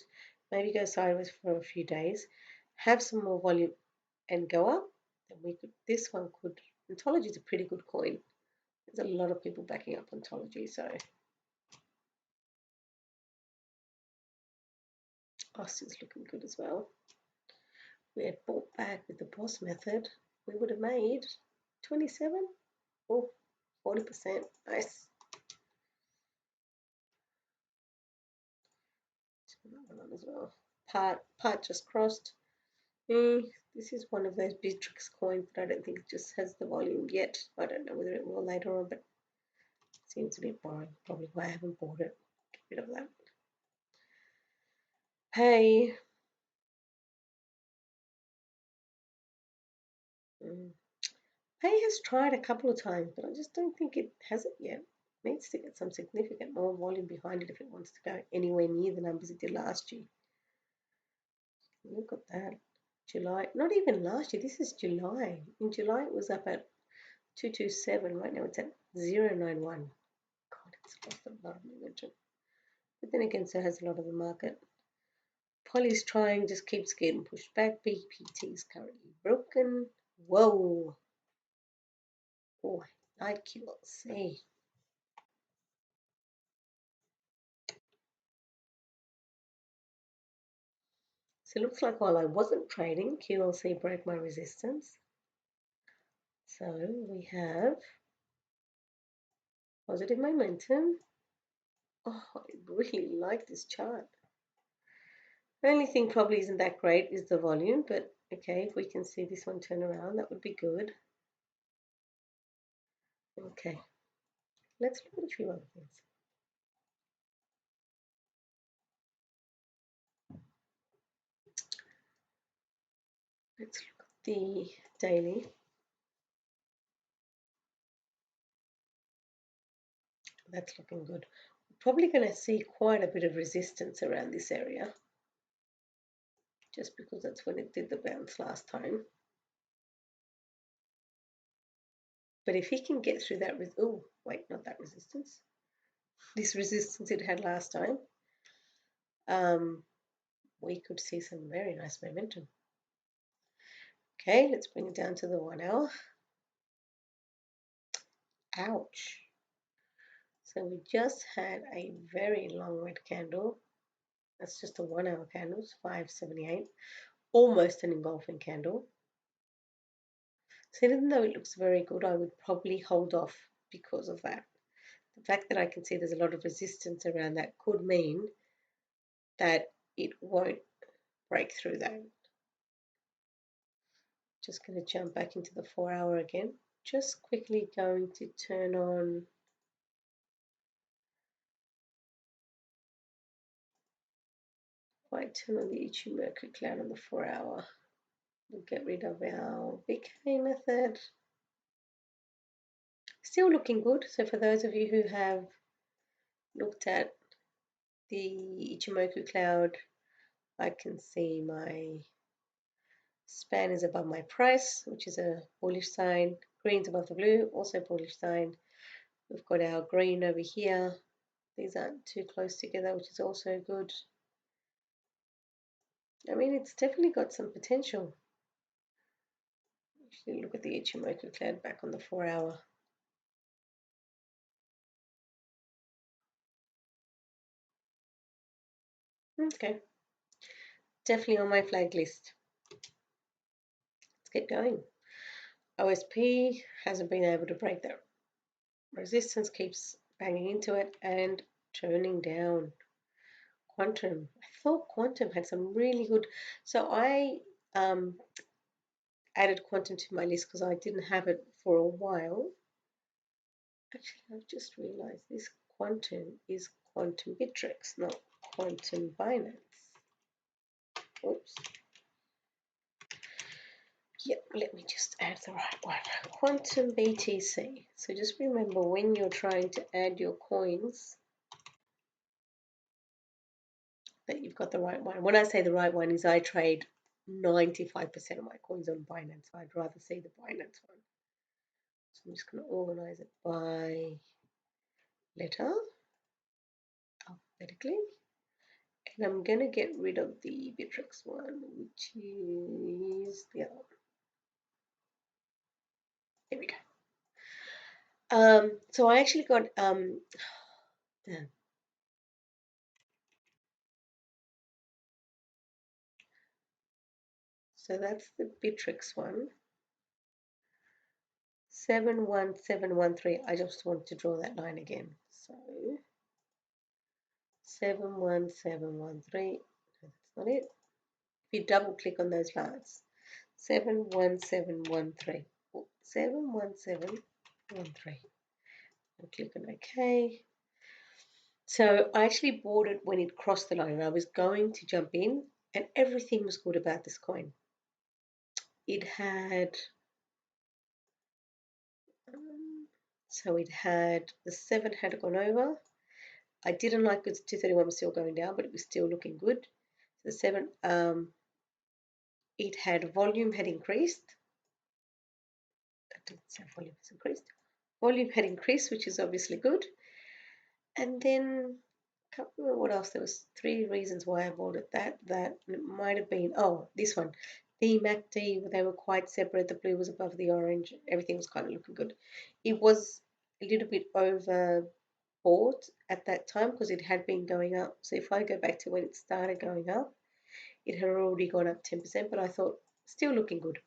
maybe go sideways for a few days, have some more volume and go up, then we could, this one could, Ontology is a pretty good coin. There's a lot of people backing up Ontology, so. Austin's looking good as well. We had bought back with the boss method, we would have made 27, oh, 40%, nice. That one on as well. Part just crossed. This is one of those Beatrix coins that I don't think it just has the volume yet. I don't know whether it will later on, but it seems a bit boring. Probably why I haven't bought it. Get rid of that. Pay. Pay has tried a couple of times, but I just don't think it has it yet. It needs to get some significant more volume behind it if it wants to go anywhere near the numbers it did last year. Look at that. July, not even last year, this is July. In July it was up at 227, right now it's at 091. God, it's lost a lot of momentum. But then again, so has a lot of the market. Poly's trying, just keeps getting pushed back. BPT is currently broken. Whoa. Oh, I like QLC. So it looks like while I wasn't trading, QLC broke my resistance. So we have positive momentum. Oh, I really like this chart. The only thing probably isn't that great is the volume, but okay, if we can see this one turn around, that would be good. Okay, let's look at a few other things. Let's look at the daily. That's looking good. We're probably going to see quite a bit of resistance around this area, just because that's when it did the bounce last time. But if he can get through that, oh wait, not that resistance, this resistance it had last time, we could see some very nice momentum. Okay, let's bring it down to the 1 hour. Ouch. So we just had a very long red candle. That's just a 1 hour candle, it's 578, almost an engulfing candle. So even though it looks very good, I would probably hold off because of that. The fact that I can see there's a lot of resistance around that could mean that it won't break through that. Just going to jump back into the 4 hour again. Just quickly going to turn on the Ichimoku cloud on the 4 hour. We'll get rid of our BK method. Still looking good. So for those of you who have looked at the Ichimoku cloud, I can see my span is above my price, which is a bullish sign. Green's above the blue, also bullish sign. We've got our green over here. These aren't too close together, which is also good. I mean, it's definitely got some potential. Actually, look at the Ichimoku cloud back on the 4 hour. Okay, definitely on my flag list. Let's get going. OSP hasn't been able to break that resistance, keeps banging into it and turning down. Quantum, I thought Quantum had some really good, so I added Quantum to my list because I didn't have it for a while. Actually, I've just realized this Quantum is Quantum Bittrex, not Quantum Binance. Oops. Yep, let me just add the right one. Quantum BTC. So just remember when you're trying to add your coins, that you've got the right one. When I say the right one is I trade 95% of my coins on Binance. So I'd rather see the Binance one. So I'm just going to organize it by letter alphabetically. And I'm going to get rid of the Bittrex one, which is the other one. There we go. So I actually got damn. So that's the Bittrex one. 71713. I just want to draw that line again. So 71713. No, that's not it. If you double click on those lines, 71713. 71713. I'll click on OK. So I actually bought it when it crossed the line. I was going to jump in, and everything was good about this coin. It had the 7 had gone over. I didn't like it. 231 was still going down, but it was still looking good. So the 7, it had volume had increased. That didn't say volume has increased. Volume had increased, which is obviously good. And then I can't remember what else. There was 3 reasons why I bought it. That it might have been this one. The MACD, they were quite separate. The blue was above the orange. Everything was kind of looking good. It was a little bit overbought at that time because it had been going up. So if I go back to when it started going up, it had already gone up 10%, but I thought still looking good.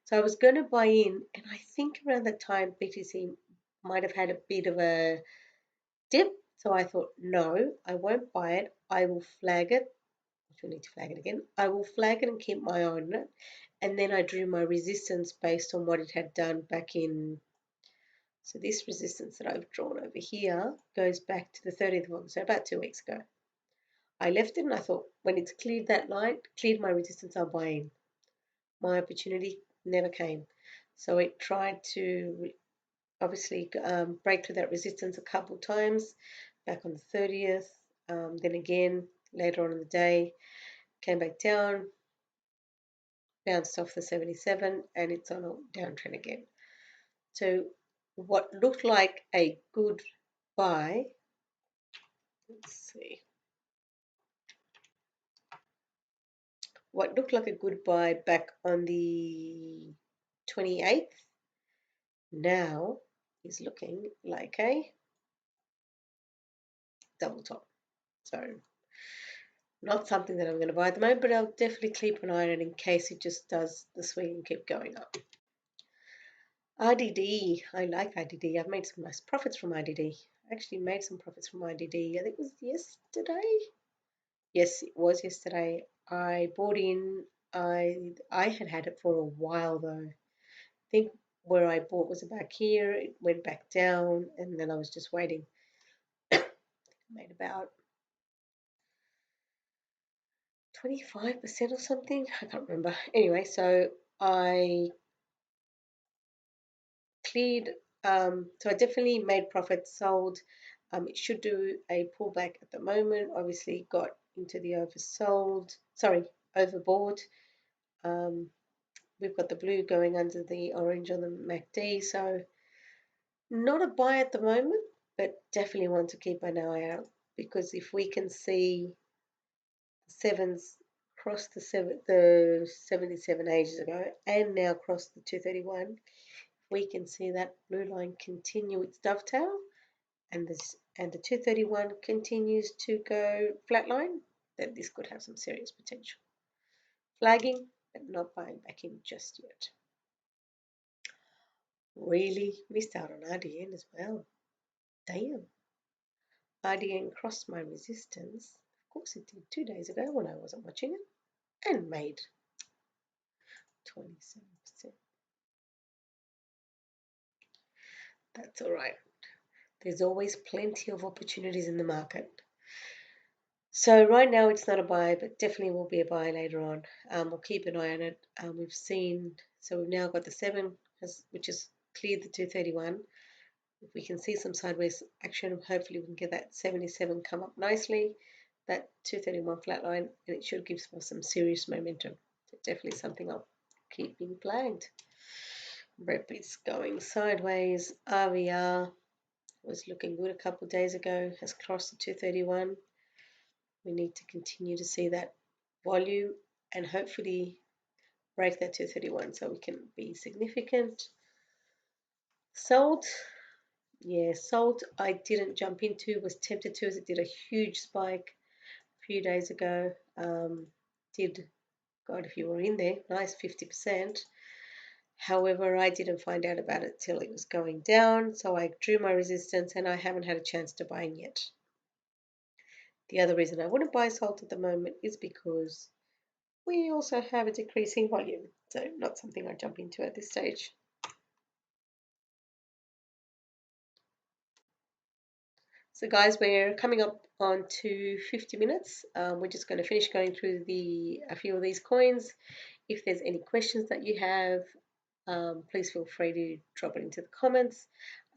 So I was going to buy in, and I think around that time BTC might have had a bit of a dip. So I thought, no, I won't buy it. I will flag it. Which we need to flag it again. I will flag it and keep my eye on it. And then I drew my resistance based on what it had done back in. So this resistance that I've drawn over here goes back to the 30th of August, so about 2 weeks ago. I left it and I thought, when it's cleared that line, cleared my resistance, I'll buy in. My opportunity never came. So it tried to obviously break through that resistance a couple of times, back on the 30th, then again later on in the day, came back down, bounced off the 77, and it's on a downtrend again. So what looked like a good buy, let's see, what looked like a good buy back on the 28th now is looking like a double top. So not something that I'm going to buy at the moment, but I'll definitely keep an eye on it in case it just does the swing and keep going up. RDD, I like RDD. I've made some nice profits from RDD. I actually made some profits from RDD. I think it was yesterday. Yes, it was yesterday. I bought in. I had it for a while though. I think where I bought was about here. It went back down, and then I was just waiting. Made about 25% or something. I can't remember. Anyway, so I cleared. So I definitely made profits, sold. It should do a pullback at the moment. Obviously, got into the overbought. We've got the blue going under the orange on the MACD. So not a buy at the moment, but definitely want to keep an eye out because if we can see sevens cross the 77 ages ago and now cross the 231, we can see that blue line continue its dovetail and the 231 continues to go flatline, then this could have some serious potential. Flagging, but not buying back in just yet. Really missed out on RDN as well. Damn. RDN crossed my resistance. Of course it did 2 days ago when I wasn't watching it and made 27%. That's all right. There's always plenty of opportunities in the market. So right now it's not a buy, but definitely will be a buy later on. We'll keep an eye on it. We've now got the 7, which has cleared the 231. If we can see some sideways action, hopefully we can get that 77 come up nicely. that 231 flatline, and it should give us some serious momentum. So definitely something I'll keep being flagged. Rep is going sideways. RVR was looking good a couple of days ago, has crossed the 231. We need to continue to see that volume and hopefully break that 231 so we can be significant. Salt, yeah, salt I didn't jump into, was tempted to as it did a huge spike a few days ago. God, if you were in there, nice 50%. However, I didn't find out about it till it was going down, so I drew my resistance and I haven't had a chance to buy in yet. The other reason I wouldn't buy salt at the moment is because we also have a decreasing volume, so not something I jump into at this stage. So guys, we're coming up on to 50 minutes. We're just going to finish going through a few of these coins. If there's any questions that you have, please feel free to drop it into the comments.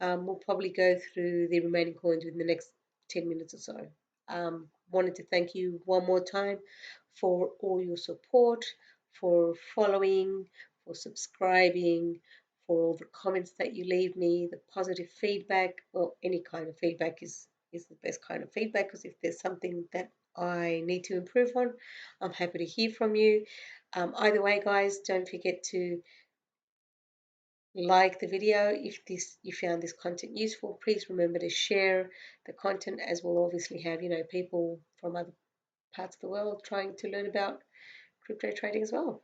We'll probably go through the remaining coins within the next 10 minutes or so. Wanted to thank you one more time for all your support, for following, for subscribing, for all the comments that you leave me, the positive feedback, or any kind of feedback is the best kind of feedback, because if there's something that I need to improve on, I'm happy to hear from you. Either way, guys, don't forget to like the video. If you found this content useful, please remember to share the content, as we'll obviously have people from other parts of the world trying to learn about crypto trading as well.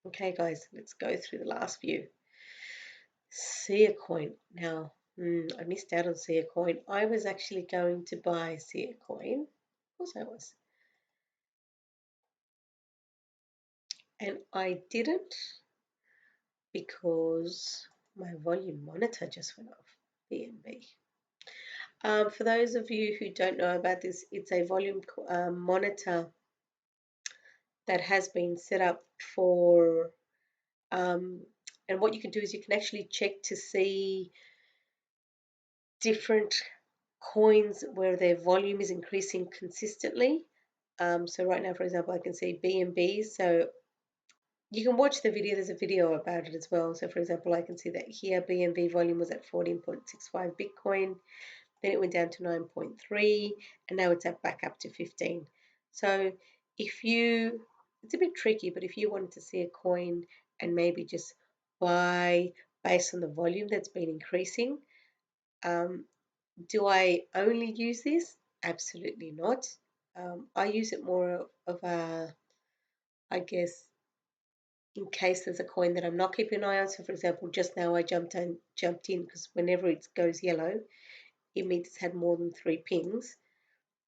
Okay guys, let's go through the last few. SYS coin. Now I missed out on SYS coin. I was actually going to buy SYS coin. Of course I was. And I didn't, because my volume monitor just went off. BNB. For those of you who don't know about this, it's a volume monitor that has been set up for, and what you can do is you can actually check to see different coins where their volume is increasing consistently. So right now, for example, I can see BNB. So you can watch the video. There's a video about it as well. So for example, I can see that here BNB volume was at 14.65 Bitcoin. Then it went down to 9.3, and now it's back up to 15. So it's a bit tricky, but if you wanted to see a coin and maybe just buy based on the volume that's been increasing, do I only use this? Absolutely not. I use it more of I guess, in case there's a coin that I'm not keeping an eye on. So for example, just now I jumped in because whenever it goes yellow, it means it's had more than 3 pings.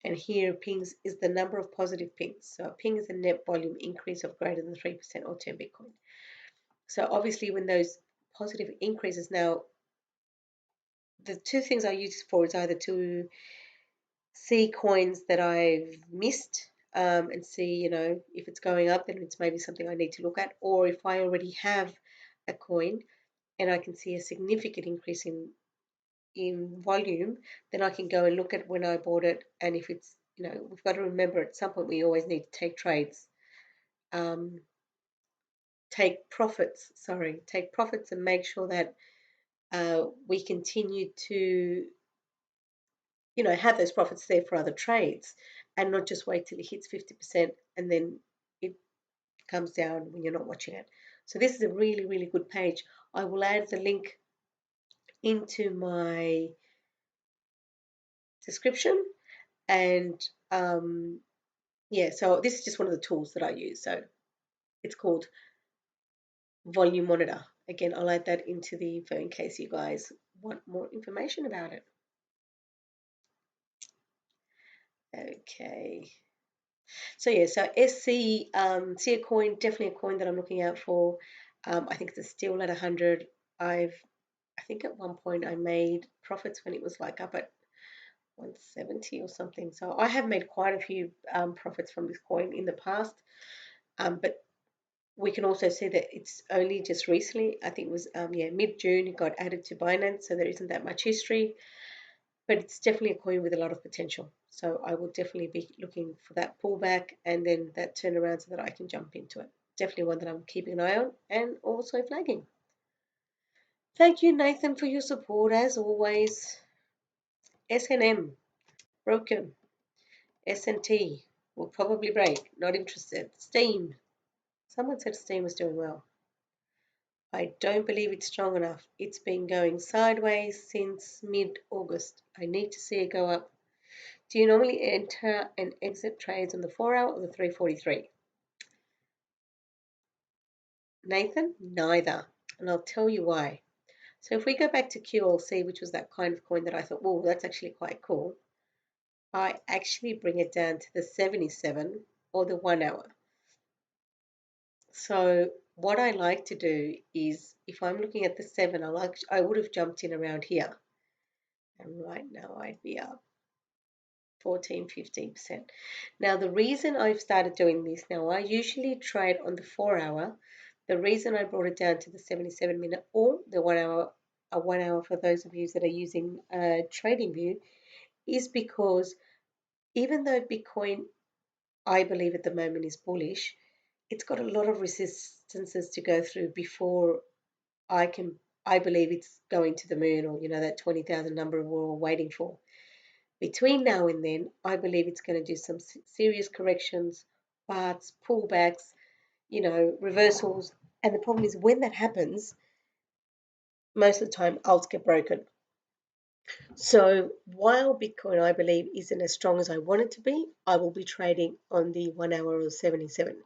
And here pings is the number of positive pings. So a ping is a net volume increase of greater than 3% or 10 Bitcoin. So obviously when those positive increases, now the two things I use for is either to see coins that I've missed, and see, if it's going up, then it's maybe something I need to look at. Or if I already have a coin and I can see a significant increase in volume, then I can go and look at when I bought it. And if it's, we've got to remember at some point we always need to take trades, take profits and make sure that we continue to have those profits there for other trades, and not just wait till it hits 50% and then it comes down when you're not watching it. So this is a really, really good page. I will add the link into my description, and yeah, so this is just one of the tools that I use. So it's called Volume Monitor. Again, I'll add that into the info in case you guys want more information about it. Okay. So yeah, so SYS coin, definitely a coin that I'm looking out for. I think it's still at 100. I think at one point I made profits when it was like up at 170 or something. So I have made quite a few profits from this coin in the past, but we can also see that it's only just recently, I think it was mid-June, it got added to Binance, so there isn't that much history, but it's definitely a coin with a lot of potential. So I will definitely be looking for that pullback and then that turnaround so that I can jump into it. Definitely one that I'm keeping an eye on and also flagging. Thank you, Nathan, for your support as always. SNM, broken. S&T will probably break. Not interested. Steam. Someone said Steam was doing well. I don't believe it's strong enough. It's been going sideways since mid-August. I need to see it go up. Do you normally enter and exit trades on the 4-hour or the 343? Nathan, neither. And I'll tell you why. So if we go back to QLC, which was that kind of coin that I thought, whoa, that's actually quite cool, I actually bring it down to the 77 or the 1-hour. So what I like to do is, if I'm looking at the 7, I would have jumped in around here. And right now I'd be up 14, 15%. Now the reason I've started doing this now, I usually trade on the 4-hour. The reason I brought it down to the 77-minute or the 1-hour, a 1-hour for those of you that are using TradingView, is because even though Bitcoin, I believe at the moment, is bullish, it's got a lot of resistances to go through before I believe it's going to the moon, or that 20,000 number we're all waiting for. Between now and then, I believe it's going to do some serious corrections, parts, pullbacks, reversals. And the problem is when that happens, most of the time alts get broken. So while Bitcoin, I believe, isn't as strong as I want it to be, I will be trading on the 1-hour or 77.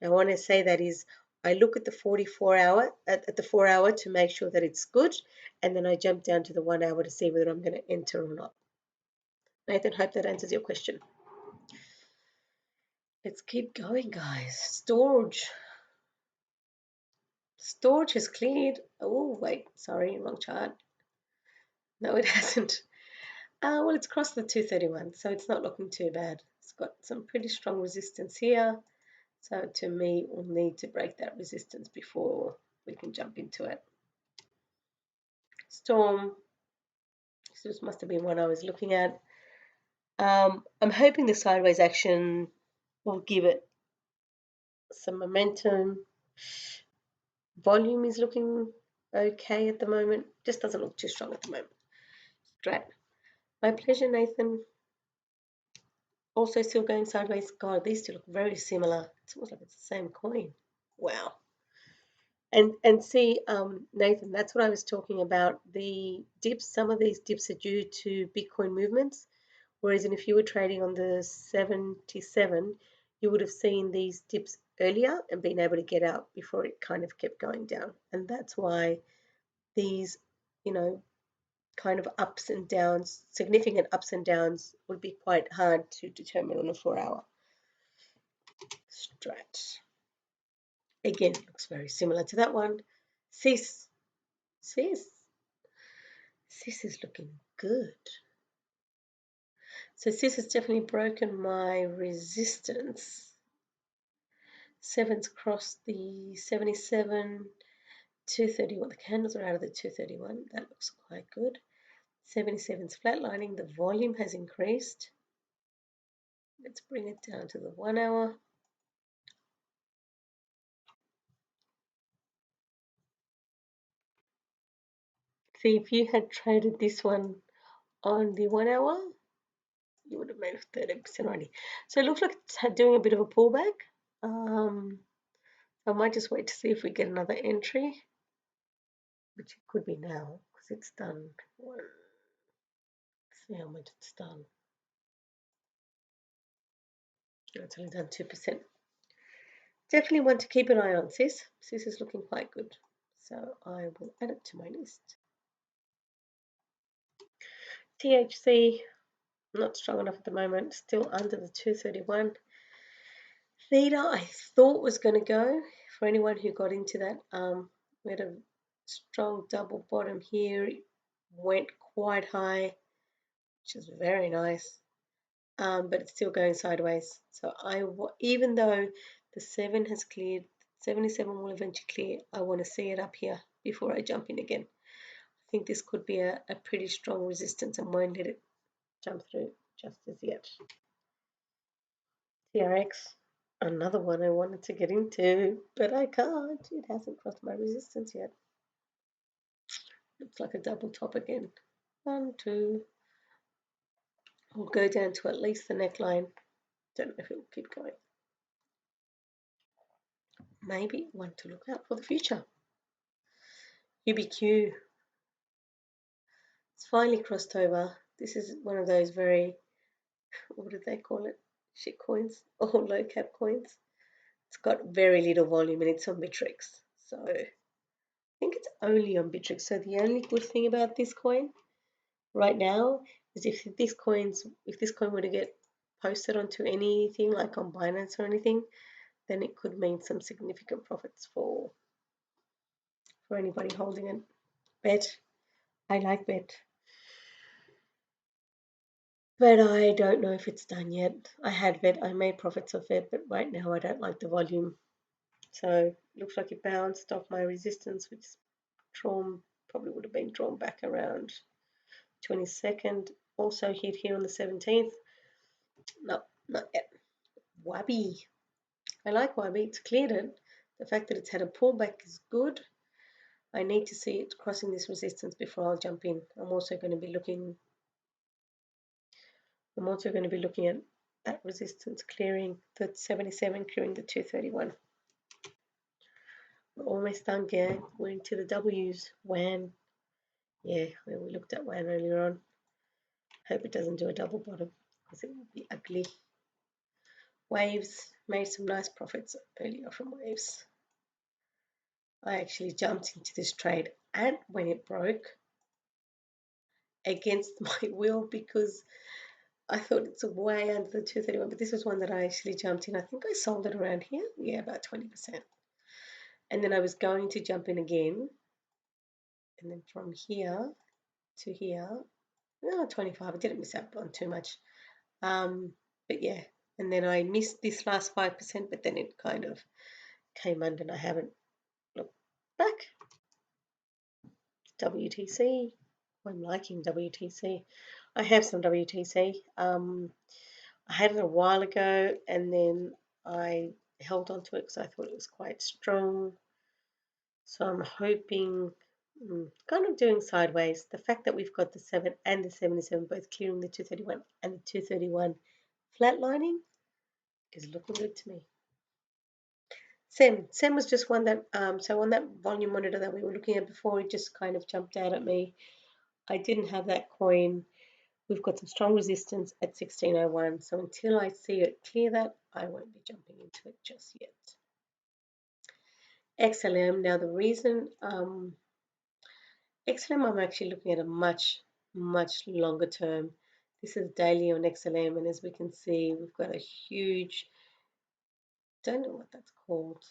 Now, I want to say that is, I look at the 44-hour, at the 4-hour to make sure that it's good, and then I jump down to the 1-hour to see whether I'm going to enter or not. Nathan, hope that answers your question. Let's keep going, guys. Storage. Storage has cleared. Oh, wait, sorry, wrong chart. No, it hasn't. Well, it's crossed the 231, so it's not looking too bad. It's got some pretty strong resistance here. So to me, we'll need to break that resistance before we can jump into it. Storm. This must have been one I was looking at. I'm hoping the sideways action will give it some momentum. Volume is looking okay at the moment. Just doesn't look too strong at the moment. Great. My pleasure, Nathan. Also still going sideways. God, these two look very similar. It's almost like it's the same coin. Wow. And see, Nathan, that's what I was talking about. The dips, some of these dips are due to Bitcoin movements. Whereas if you were trading on the 77, you would have seen these dips earlier and been able to get out before it kind of kept going down. And that's why these, kind of ups and downs, significant ups and downs, would be quite hard to determine on a 4-hour. Strat. Again, looks very similar to that one. SYS. SYS is looking good. So SYS has definitely broken my resistance. 7's crossed the 77, 231. The candles are out of the 231. That looks quite good. 77's flatlining. The volume has increased. Let's bring it down to the 1-hour. See, if you had traded this one on the 1-hour, you would have made 30% already. So it looks like it's doing a bit of a pullback. I might just wait to see if we get another entry, which it could be now because it's done. Let's see how much it's done. It's only done 2%. Definitely want to keep an eye on SYS. SYS is looking quite good. So I will add it to my list. THC, not strong enough at the moment, still under the 231. Theta, I thought was going to go. For anyone who got into that, we had a strong double bottom here. It went quite high, which is very nice. But it's still going sideways. So even though the 7 has cleared, 77 will eventually clear, I want to see it up here before I jump in again. I think this could be a pretty strong resistance and won't let it jump through. just as yet. TRX, another one I wanted to get into, but I can't. It hasn't crossed my resistance yet. Looks like a double top again. 1, 2. We'll go down to at least the neckline. Don't know if it will keep going. Maybe one to look out for the future. UBQ. It's finally crossed over. This is one of those very, what do they call it? Shit coins or low cap coins. It's got very little volume and it's on Bittrex. So I think it's only on Bittrex. So the only good thing about this coin right now is if this coin were to get posted onto anything like on Binance or anything, then it could mean some significant profits for anybody holding it. Bet. I like Bet. But I don't know if it's done yet. I had Bet. I made profits of it, but right now I don't like the volume. So looks like it bounced off my resistance, which probably would have been drawn back around 22nd. Also hit here on the 17th. No, not yet. Wabi. I like Wabi. It's cleared it. The fact that it's had a pullback is good. I need to see it crossing this resistance before I'll jump in. I'm also going to be looking at that resistance clearing the 77, clearing the 231. We're almost done, gang. We're into the W's. WAN. Yeah, we looked at WAN earlier on. Hope it doesn't do a double bottom because it will be ugly. Waves. Made some nice profits earlier from Waves. I actually jumped into this trade and when it broke against my will because I thought it's way under the 231, but this was one that I actually jumped in. I think I sold it around here. Yeah, about 20%. And then I was going to jump in again. And then from here to here, no, 25. I didn't miss out on too much. But yeah, and then I missed this last 5%, but then it kind of came under and I haven't looked back. WTC. I'm liking WTC. I have some WTC. I had it a while ago and then I held on to it because I thought it was quite strong. So I'm hoping, kind of doing sideways. The fact that we've got the 7 and the 77 both clearing the 231 and the 231 flatlining is looking good to me. SEM was just one that, so on that volume monitor that we were looking at before, it just kind of jumped out at me. I didn't have that coin. We've got some strong resistance at 1601. So until I see it clear that, I won't be jumping into it just yet. XLM. Now the reason XLM, I'm actually looking at a much longer term. This is daily on XLM, and as we can see, we've got a huge, don't know what that's called.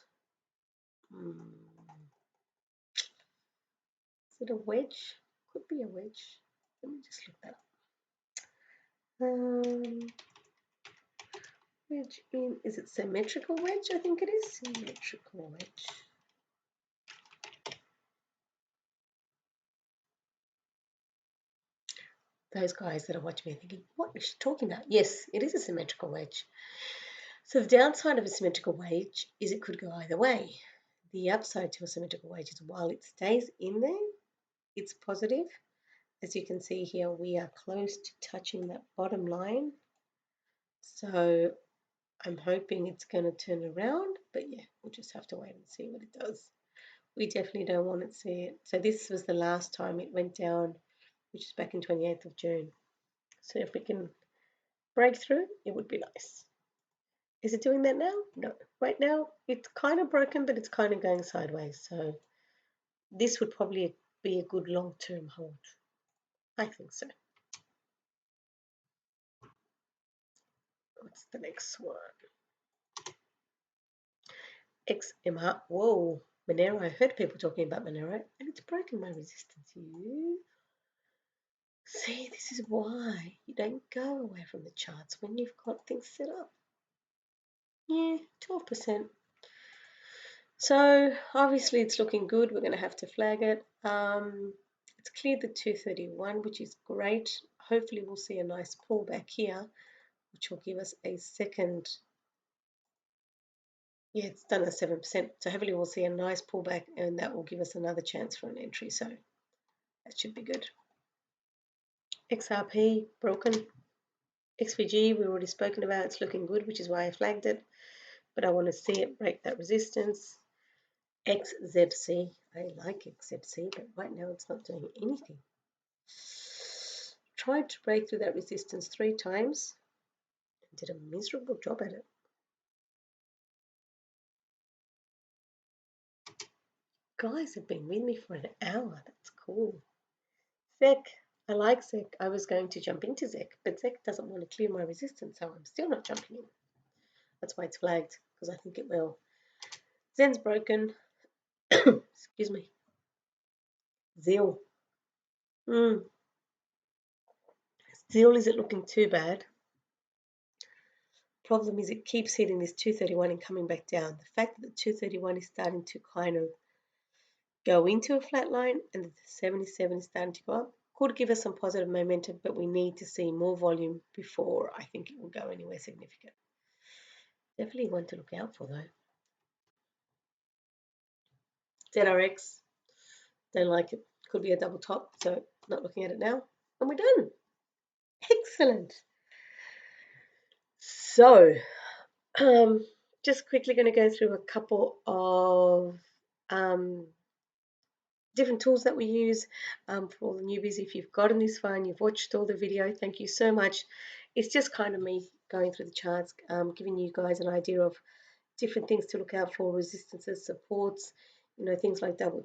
Is it a wedge? Could be a wedge. Let me just look that up. Wedge in, is it symmetrical wedge? I think it is symmetrical wedge. Those guys that are watching me are thinking, what is she talking about? Yes, it is a symmetrical wedge. So the downside of a symmetrical wedge is it could go either way. The upside to a symmetrical wedge is while it stays in there, it's positive. As you can see here, we are close to touching that bottom line. So I'm hoping it's going to turn around, but yeah, we'll just have to wait and see what it does. We definitely don't want to see it. So this was the last time it went down, which is back in 28th of June. So if we can break through, it would be nice. Is it doing that now? No. Right now, it's kind of broken, but it's kind of going sideways. So this would probably be a good long-term hold. I think so. What's the next one? XMR. Whoa, Monero. I heard people talking about Monero, and it's broken my resistance. You see, this is why you don't go away from the charts when you've got things set up. Yeah, 12%. So obviously it's looking good. We're going to have to flag it. It's cleared the 231, which is great. hopefully we'll see a nice pullback here, which will give us a second. Yeah, it's done at 7%. So hopefully we'll see a nice pullback, and that will give us another chance for an entry. So that should be good. XRP broken. XVG we've already spoken about. It's looking good, which is why I flagged it. But I want to see it break that resistance. XZC. I like XZC, but right now it's not doing anything. Tried to break through that resistance 3 times and did a miserable job at it. Guys have been with me for an hour. That's cool. ZEC. I like ZEC. I was going to jump into ZEC, but ZEC doesn't want to clear my resistance, so I'm still not jumping in. That's why it's flagged, because I think it will. Zen's broken. Excuse me. ZIL. ZIL isn't looking too bad. Problem is it keeps hitting this 231 and coming back down. The fact that the 231 is starting to kind of go into a flat line and the 77 is starting to go up could give us some positive momentum, but we need to see more volume before I think it will go anywhere significant. Definitely one to look out for though. ZRX, don't like it. Could be a double top, so not looking at it now. And we're done. Excellent. So, just quickly going to go through a couple of different tools that we use for all the newbies. If you've gotten this far and you've watched all the video, thank you so much. It's just kind of me going through the charts, giving you guys an idea of different things to look out for, resistances, supports, things like double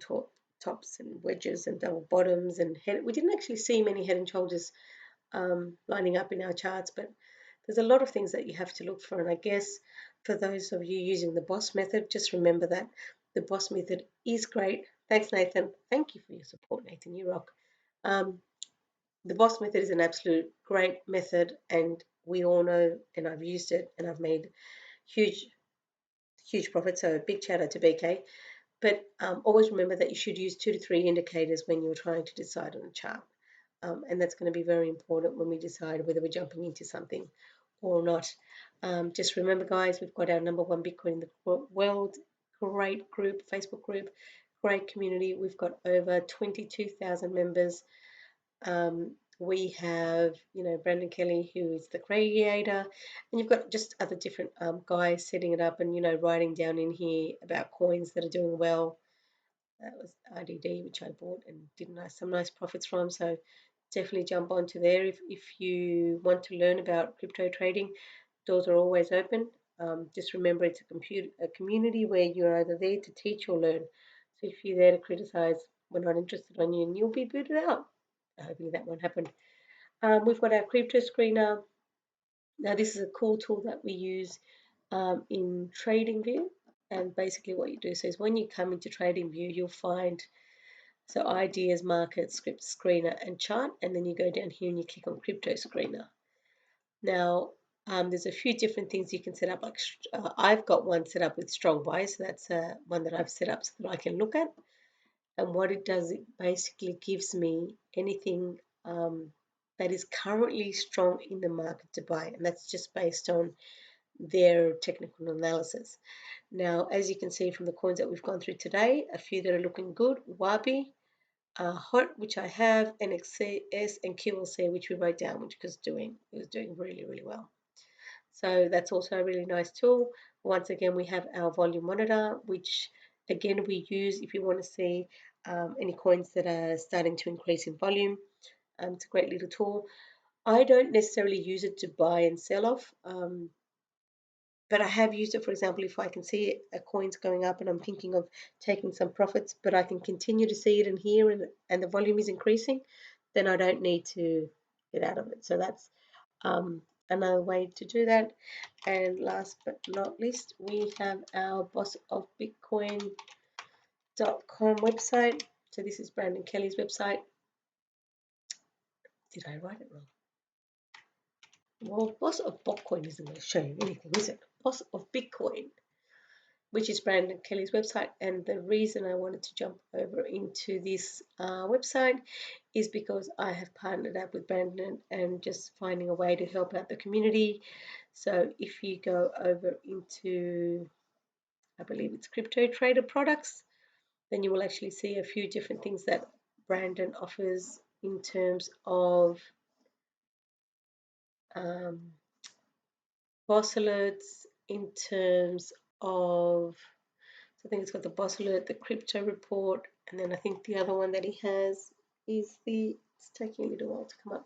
tops and wedges and double bottoms and head. We didn't actually see many head and shoulders lining up in our charts, but there's a lot of things that you have to look for. And I guess for those of you using the BOSS method, just remember that the BOSS method is great. Thanks, Nathan. Thank you for your support, Nathan. You rock. The BOSS method is an absolute great method, and we all know, and I've used it, and I've made huge profits. So a big shout out to BK. But always remember that you should use 2 to 3 indicators when you're trying to decide on a chart. And that's going to be very important when we decide whether we're jumping into something or not. Just remember, guys, we've got our #1 Bitcoin in the world. Great group, Facebook group, great community. We've got over 22,000 members. We have, Brandon Kelly, who is the creator, and you've got just other different guys setting it up and, writing down in here about coins that are doing well. That was RDD, which I bought and did some nice profits from. So definitely jump onto there if you want to learn about crypto trading. Doors are always open. Just remember, it's a community where you're either there to teach or learn. So if you're there to criticize, we're not interested in you, and you'll be booted out. Hopefully that won't happen. We've got our crypto screener. Now this is a cool tool that we use in TradingView. And basically what you do is when you come into TradingView, you'll find ideas, market, script, screener, and chart. And then you go down here and you click on crypto screener. Now, there's a few different things you can set up. Like I've got one set up with strong buys. So that's one that I've set up so that I can look at. And what it does, it basically gives me anything that is currently strong in the market to buy. And that's just based on their technical analysis. Now, as you can see from the coins that we've gone through today, a few that are looking good: Wabi, HOT, which I have, NCASH, and QLC, which we wrote down, which was doing really, really well. So that's also a really nice tool. Once again, we have our volume monitor, which again we use if you want to see any coins that are starting to increase in volume. It's a great little tool. I don't necessarily use it to buy and sell off, but I have used it, for example, if I can see a coin's going up and I'm thinking of taking some profits, but I can continue to see it in here and the volume is increasing, then I don't need to get out of it. So that's another way to do that. And last but not least, we have our bossofbitcoin.com website. So this is Brandon Kelly's website. Did I write it wrong? Well, Boss of Bitcoin isn't going to show you anything, is it? Boss of Bitcoin. which is Brandon Kelly's website. And the reason I wanted to jump over into this website is because I have partnered up with Brandon and just finding a way to help out the community. So if you go over into, I believe it's Crypto Trader Products, then you will actually see a few different things that Brandon offers in terms of boss alerts, in terms of, so I think it's got the boss alert, the crypto report, and then I think the other one that he has is it's taking a little while to come up,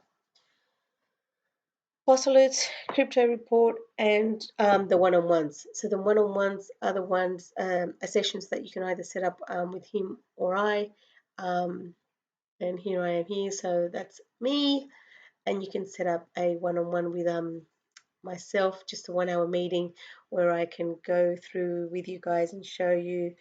boss alerts, crypto report, and the one-on-ones. So the one-on-ones are the ones, sessions that you can either set up with him or I. And here I am here, so that's me. And you can set up a one-on-one with myself, just a 1 hour meeting where I can go through with you guys and show you,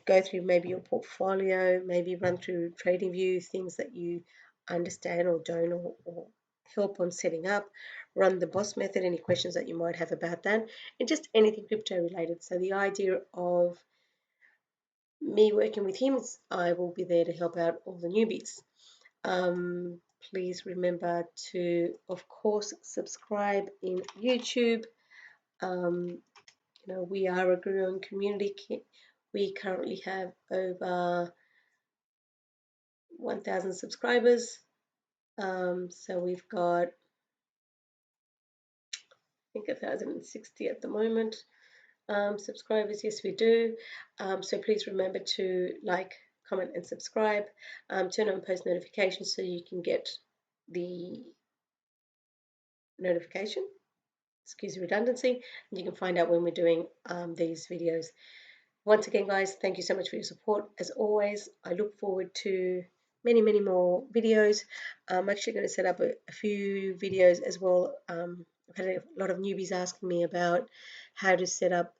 go through maybe your portfolio, maybe run through trading view, things that you understand or don't, or help on setting up, run the boss method, any questions that you might have about that, and just anything crypto related. So the idea of me working with him is I will be there to help out all the newbies. Please remember to, of course, subscribe in YouTube. We are a growing community. We currently have over 1,000 subscribers. So we've got, I think, 1,060 at the moment. Subscribers, yes, we do. So please remember to like, comment, and subscribe. Turn on post notifications so you can get the notification. Excuse the redundancy. And you can find out when we're doing these videos. Once again, guys, thank you so much for your support. As always, I look forward to many, many more videos. I'm actually going to set up a few videos as well. I've had a lot of newbies asking me about how to set up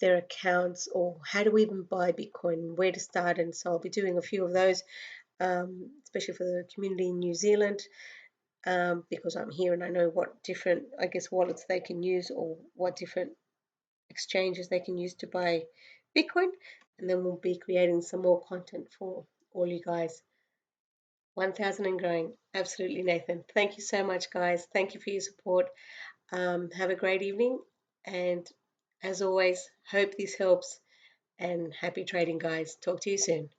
their accounts or how to even buy Bitcoin, where to start. And so I'll be doing a few of those, especially for the community in New Zealand, because I'm here and I know what different, I guess, wallets they can use or what different exchanges they can use to buy Bitcoin. And then we'll be creating some more content for all you guys. 1,000 and growing. Absolutely, Nathan. Thank you so much, guys. Thank you for your support. Have a great evening. And as always, hope this helps. And happy trading, guys. Talk to you soon.